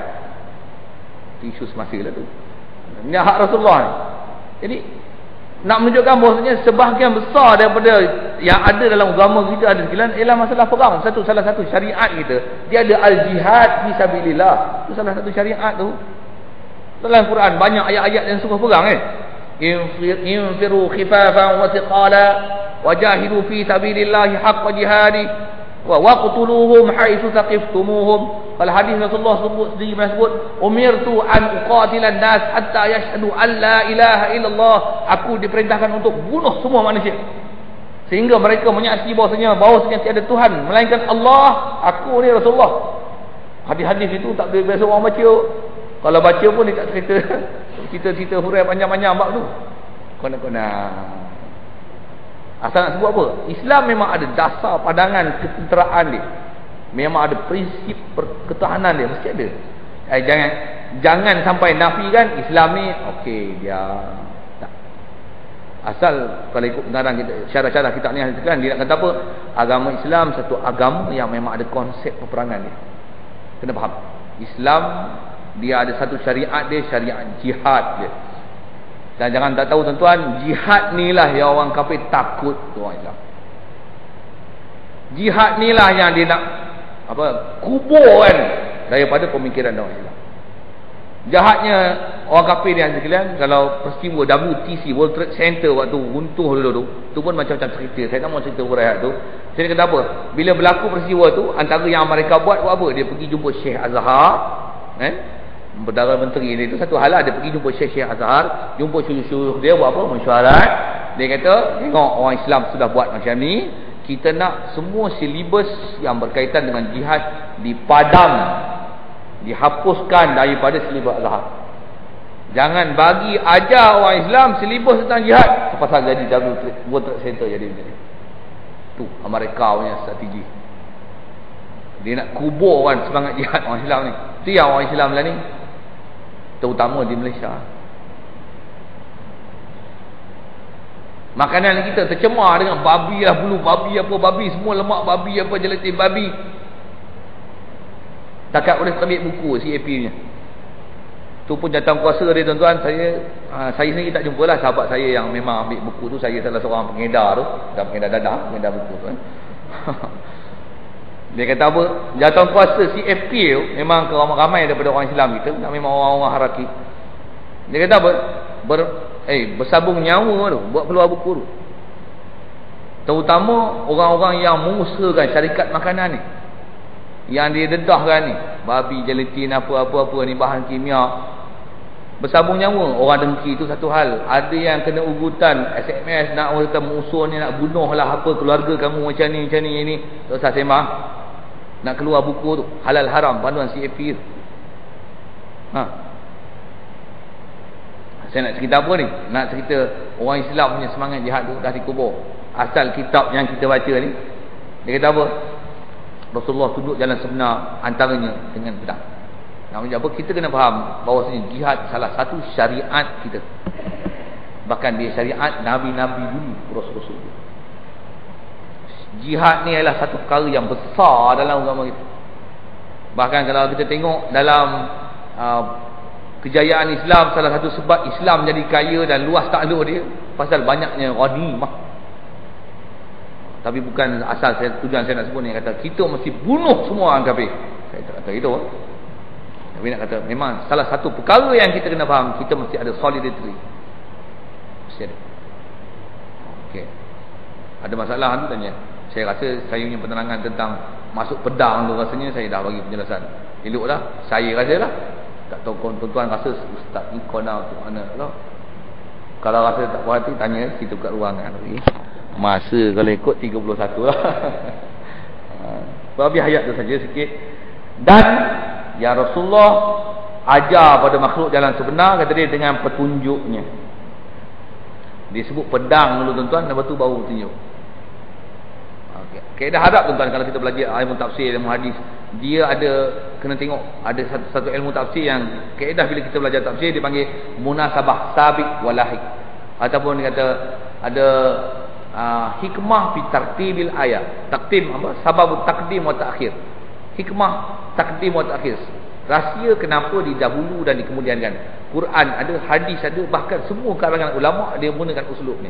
Isu semasa lah tu. Ini hak Rasulullah ni. Jadi nak menunjukkan bahawasanya sebahagian besar daripada yang ada dalam agama kita ada sekalian ialah masalah perang. Salah satu syariat kita, dia ada al-jihad fi sabilillah. Itu salah satu syariat tu. Dalam Quran banyak ayat-ayat yang suruh perang Infiru khifafan wa thiqala wajahidu fi sabilillahi haqqa jihadi wa waqtuluhum haitsu taqiftumuhum. Kalau hadis Rasulullah sendiri sebut, umirtu an uqatilan nas hatta yashhadu an la ilaha illallah. Aku diperintahkan untuk bunuh semua manusia sehingga mereka menyaksikan bahawasanya tiada Tuhan melainkan Allah. Aku ni Rasulullah. Hadis-hadis itu tak biasa orang baca. Kalau baca pun dia tak cerita cerita hurai panjang-panjang bab tu. Konak-konak. Asal nak sebut apa? Islam memang ada dasar padangan ketenteraan dia. Memang ada prinsip ketahanan dia, mesti ada. Jangan sampai nafikan Islam ni okey dia tak. Asal kalau ikut pengarang kita syarah-syarah kitab ni kan dia nak kata apa? Agama Islam satu agama yang memang ada konsep peperangan dia. Kena faham. Islam dia ada satu syariat dia, syariat jihad dia. Dan jangan tak tahu tuan-tuan, jihad ni lah yang orang kafir takut orang Islam. Jihad ni lah yang dia nak kubur kan daripada pemikiran orang Islam. Jahatnya orang kafir yang sekalian, kalau peristiwa WTC World Trade Center waktu runtuh dulu tu pun macam-macam cerita. Saya tak mau cerita huraian tu. Saya kata apa? Bila berlaku peristiwa tu, antara yang mereka buat apa? Dia pergi jumpa Syekh Azhar, Perdana Menteri dia tu satu hal lah, dia pergi jumpa Syekh Azhar, jumpa syuyukh dia buat apa? Mesyuarat. Dia kata, tengok orang Islam sudah buat macam ni, kita nak semua silibus yang berkaitan dengan jihad dipadam, dihapuskan daripada silibus Azhar. Jangan bagi ajar orang Islam silibus tentang jihad. Pasal jadi World Trade Center jadi macam ni. Tu Amerika punya strategi. Dia nak kuburkan semangat jihad orang Islam ni. Tu yang orang Islam lah ni, terutama di Malaysia. Makanan kita tercemar dengan babi lah, bulu babi apa, babi semua lemak babi apa, gelatin babi. Takat boleh terbit buku CAP punya. Tu pun jatuh kuasa dia tuan-tuan. Saya sendiri tak jumpa lah sahabat saya yang memang ambil buku tu. Saya salah seorang pengedar tu, dan pengedar dadah, pengedar buku tu Dia kata apa? Jatuh kuasa CFP tu memang ramai daripada orang Islam kita, dan memang orang-orang haraki. Dia kata apa? Bersabung nyawa tu buat keluar buku tu. Terutama orang-orang yang mengusahakan syarikat makanan ni, yang dia dedahkan ni, babi, gelatin apa-apa ni, bahan kimia, bersabung nyawa. Orang dengki tu satu hal. Ada yang kena ugutan SMS nak kata musuh ni nak bunuh lah apa keluarga kamu macam ni ni. Tak usah sembang. Nak keluar buku tu halal haram panduan CFP tu. Saya nak cerita apa ni? Nak cerita orang Islam punya semangat jihad tu dah dikubur. Asal kitab yang kita baca ni, dia kata apa? Rasulullah tunjuk jalan sebenar antaranya dengan pedang. Namanya apa? Kita kena faham bahawasanya jihad salah satu syariat kita. Bahkan dia syariat Nabi-Nabi dulu, Rasul-Rasul dulu. Jihad ni adalah satu perkara yang besar dalam agama kita. Bahkan kalau kita tengok dalam kejayaan Islam, salah satu sebab Islam jadi kaya dan luas takluk dia pasal banyaknya ghanimah. Tapi bukan asal tujuan saya nak sebut ni kata kita mesti bunuh semua orang kafir. Saya tak kata itu. Tapi nak kata memang salah satu perkara yang kita kena faham, kita mesti ada solidarity. Mesti ada. Okey. Ada masalah tu tanya. Saya rasa saya punya penerangan tentang masuk pedang tu rasanya saya dah bagi penjelasan. Eloklah, saya rasa lah. Tak tahu tuan-tuan rasa ustaz ni kona tu mana lah. Kalau rasa tak puas hati tanya kita kat ruangan lagi. Masa kalau ikut 31 lah. Babi hayat tu saja sikit. Dan ya Rasulullah ajar pada makhluk jalan sebenar, kata dia dengan petunjuknya. Dia sebut pedang dulu tuan-tuan, lepas tu baru petunjuk. Kaedah hadap tuan-tuan, kalau kita belajar ilmu tafsir, ilmu hadis, dia ada, kena tengok ada satu ilmu tafsir yang kaedah bila kita belajar tafsir dia panggil munasabah sabiq walahik, ataupun dia kata ada hikmah fi tartibil ayat. Takdim apa? Sabab takdim wa ta'khir. Hikmah takdim wa ta'khir. Rahsia kenapa didahulu dan dikemudiankan. Quran ada, hadis ada, bahkan semua kalangan ulama dia menggunakan uslub ni.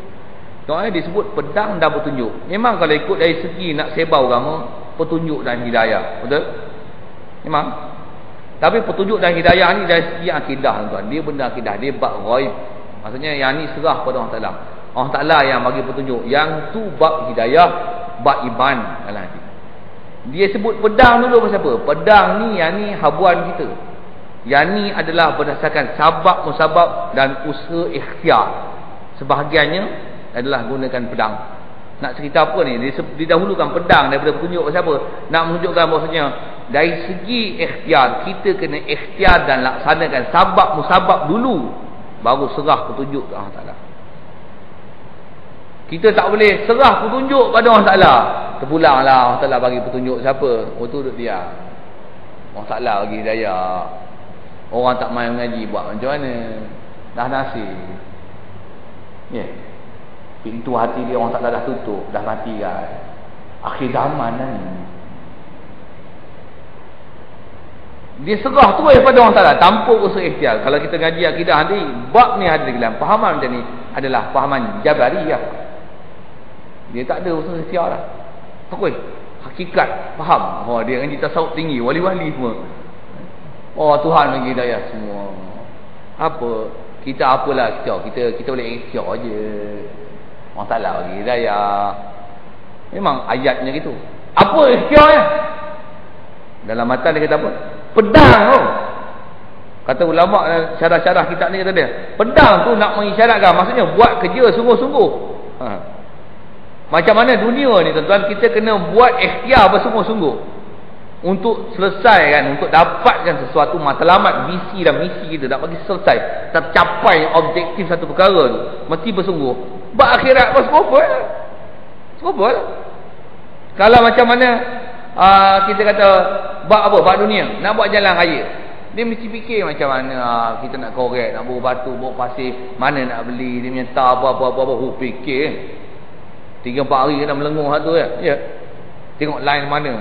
Doa disebut pedang dan petunjuk. Memang kalau ikut dari segi nak sebar agama, petunjuk dan hidayah. Betul? Memang. Tapi petunjuk dan hidayah ni dari segi akidah tuan. Dia benda akidah, dia bab ghaib. Maksudnya yang ni serah pada Allah Taala. Allah Taala yang bagi petunjuk. Yang tu bab hidayah, bab iman dalam hati. Dia sebut pedang dulu pasal apa? Pedang ni yang ni habuan kita. Yang ni adalah berdasarkan sabab musabab dan usaha ikhtiar. Sebahagiannya adalah gunakan pedang. Nak cerita apa ni? Didahulukan pedang daripada petunjuk siapa? Nak menunjukkan bahawasanya dari segi ikhtiar, kita kena ikhtiar dan laksanakan sabab musabab dulu, baru serah petunjuk ke Allah Ta'ala. Kita tak boleh serah petunjuk pada Allah Ta'ala. Terpulanglah Allah Ta'ala bagi petunjuk siapa? Oh tu duduk dia. Allah Ta'ala bagi hidayah. Orang tak main mengaji buat macam mana? Dah nasib. Ya. Pintu hati dia orang Ta'ala dah tutup, dah mati kan. Akhir zaman dah ni. Dia serah tu pada orang Ta'ala tanpa usaha ikhtiar. Kalau kita ngaji akidah nanti, bab ni ada dalam fahaman macam ni adalah fahaman Jabariyah. Dia tak ada usaha ikhtiar lah. Takut hakikat faham. Oh dia ngaji tasawuf tinggi, wali-wali semua. Oh Tuhan bagi hidayah semua. Apa? Kita apalah kita boleh ikhtiar je. Allah Ta'ala bagi hidayah. Memang ayatnya gitu. Apa ikhtiarnya? Dalam matan dia kata apa? Pedang tu. Kata ulama syarah-syarah kitab ni kata dia, pedang tu nak mengisyaratkan, maksudnya buat kerja sungguh-sungguh. Macam mana dunia ni tuan-tuan, kita kena buat ikhtiar bersungguh-sungguh untuk selesai kan, untuk dapatkan sesuatu matlamat, visi dan misi kita, nak bagi selesai, tercapai objektif satu perkara tu, mesti bersungguh. Bak akhirat pun serupa lah. Kalau macam mana kita kata bak dunia, nak buat jalan raya, dia mesti fikir macam mana kita nak korek, nak bawa batu, bawa pasir, mana nak beli, dia punya tar apa-apa, fikir 3-4 hari kena melenguh satu ya. Tengok line mana,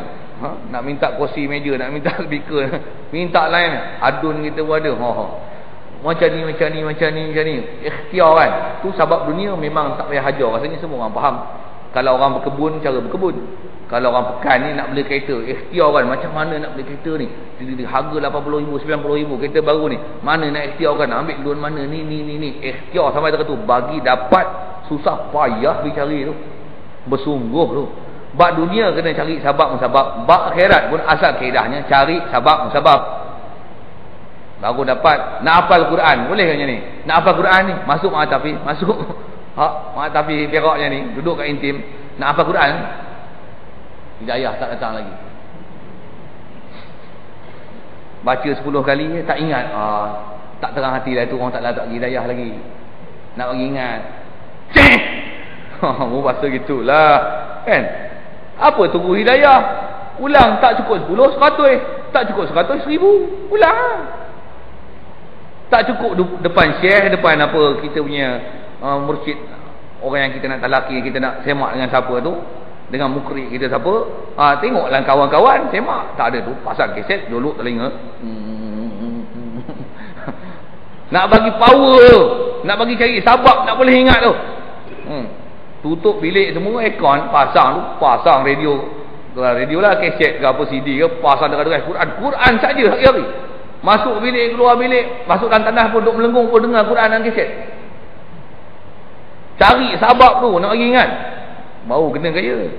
nak minta kursi meja, nak minta speaker, minta line, adun kita pun ada. Macam ni ikhtiar kan. Tu sebab dunia memang tak payah hajar, rasanya semua orang faham. Kalau orang berkebun, cara berkebun. Kalau orang pekan ni nak beli kereta, ikhtiar kan, macam mana nak beli kereta ni, harga 80,000, 90,000 kereta baru ni, mana nak ikhtiar kan, ambil loan mana ni, ikhtiar sampai dekat tu, bagi dapat susah payah dicari tu, bersungguh tu. Bak dunia kena cari sabab musabab, bak akhirat pun asal kaedahnya cari sabab musabab, baru dapat. Nak hafal Quran boleh kan ni? Nak hafal Quran ni masuk Ma'atafi, masuk Ma'atafi Peraknya ni, duduk kat intim, nak hafal Quran, hidayah tak datang lagi. Baca 10 kali tak ingat, tak terang hati dah tu, orang tak bagi hidayah lagi. Nak bagi ingat, bahasa gitulah kan. Apa tunggu hidayah? Ulang, tak cukup 10, 100, tak cukup 100, 1000, ulang. Tak cukup depan syekh, depan apa kita punya mursyid, orang yang kita nak talaki, kita nak semak dengan siapa tu, dengan mukri kita siapa, tengoklah kawan-kawan semak, tak ada tu, pasang kaset, dulu telinga. Nak bagi power, nak bagi cari sabab, tak boleh ingat tu. Tutup bilik semua, aircon pasang radio lah, kaset ke apa, CD ke, pasang dekat Quran saja hari-hari. Masuk bilik, keluar bilik, masuk dalam tanah pun duduk melengung pun dengar Quran dan kaset. Cari sabab tu, nak bagi ingat, baru kena kaya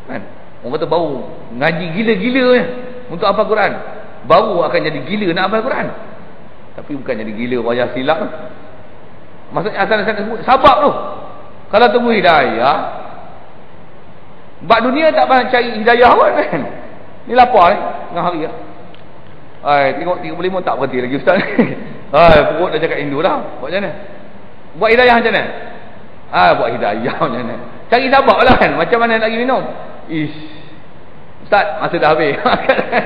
kan. Orang kata baru ngaji gila-gila untuk hafal Quran, baru akan jadi gila nak hafal Quran. Tapi bukan jadi gila wajah silap. Maksudnya asal-asal sebut sabab tu. Kalau tunggu hidayah, bab dunia tak pernah cari hidayah pun kan. Ni lapar tengah hari lah. Tengok 35 tak berhenti lagi ustaz. Perut dah cakap Hindu dah. Buat macam mana? Buat hidayah macam mana? Buat hidayah macam mana? Cari sabab lah kan. Macam mana nak lagi minum? Ustaz, masa dah habis.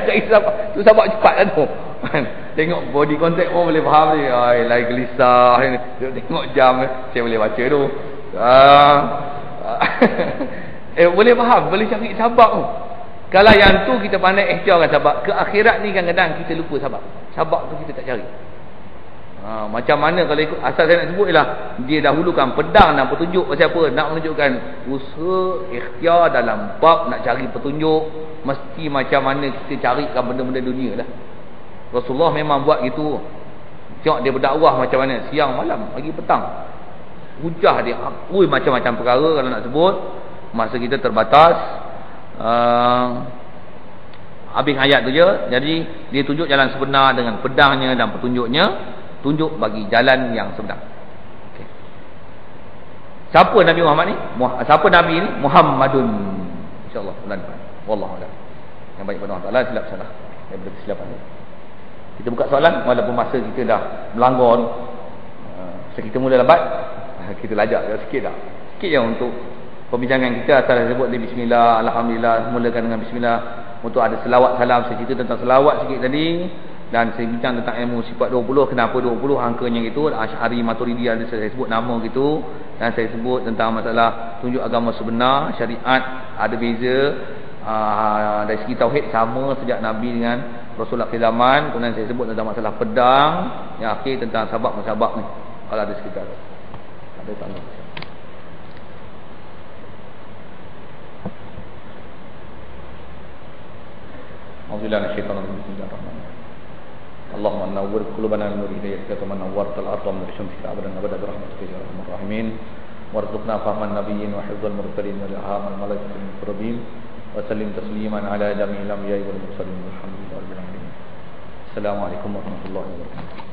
Cari sabab. Tu sabab cepat lah tu. Tengok body contact pun boleh faham ni. Lagi gelisah. Tengok jam. Saya boleh baca tu. Boleh faham. Boleh cari sabab tu. Kalau yang tu kita pandai ikhtiarkan sabab, ke akhirat ni kadang-kadang kita lupa sabab. Sabab tu kita tak cari. Macam mana kalau ikut asal saya nak sebut ialah dia dahulukan pedang dan petunjuk pasal apa? Nak menunjukkan usaha ikhtiar dalam bab nak cari petunjuk, mesti macam mana kita carikan benda-benda dunia lah. Rasulullah memang buat gitu. Tengok dia berdakwah macam mana, siang malam, pagi petang. Hujah dia akui macam-macam perkara kalau nak sebut. Masa kita terbatas. Habis ayat tu je. Jadi dia tunjuk jalan sebenar dengan pedangnya dan petunjuknya, tunjuk bagi jalan yang sebenar. Okay. Siapa Nabi Muhammad ni? Siapa Nabi ni? Muhammadun. InsyaAllah bulan depan. Wallahu a'lam. Yang baik pada Allah Taala, silap salah daripada kesilapan ni. Kita buka soalan walaupun masa kita dah melanggar ni. Kita mula lambat, kita lajak sikit dah. Sikit je untuk perbincangan kita. Asal sebut di bismillah, alhamdulillah, mulakan dengan bismillah. Untuk ada selawat salam, saya cerita tentang selawat sikit tadi. Dan saya bincang tentang ilmu sifat 20. Kenapa 20 angkanya gitu? Asy'ari Maturidi ada saya sebut nama gitu. Dan saya sebut tentang masalah tunjuk agama sebenar, syariat ada beza. Dari segi tauhid sama sejak Nabi dengan Rasulullah akhir zaman. Kemudian saya sebut tentang masalah pedang. Yang akhir tentang sabak-sabak ni. Kalau ada sekitar ada tanya. Alhamdulillah, syaitanirrajim. Bismillahirrahmanirrahim. Allahumma nawwir qulubana bi nuri hidayyatika kama nawwartal arda min syamsika abadan abada bi rahmatika ya arhamar rahimin. Warzuqna fahman nabiyyin wa hifdzal mursalin wa ilhamal malaikatil muqarrabin wa sallim tasliman ala jami'il anbiya'i wal mursalin walhamdulillahi rabbil alamin. Assalamualaikum warahmatullahi wabarakatuh.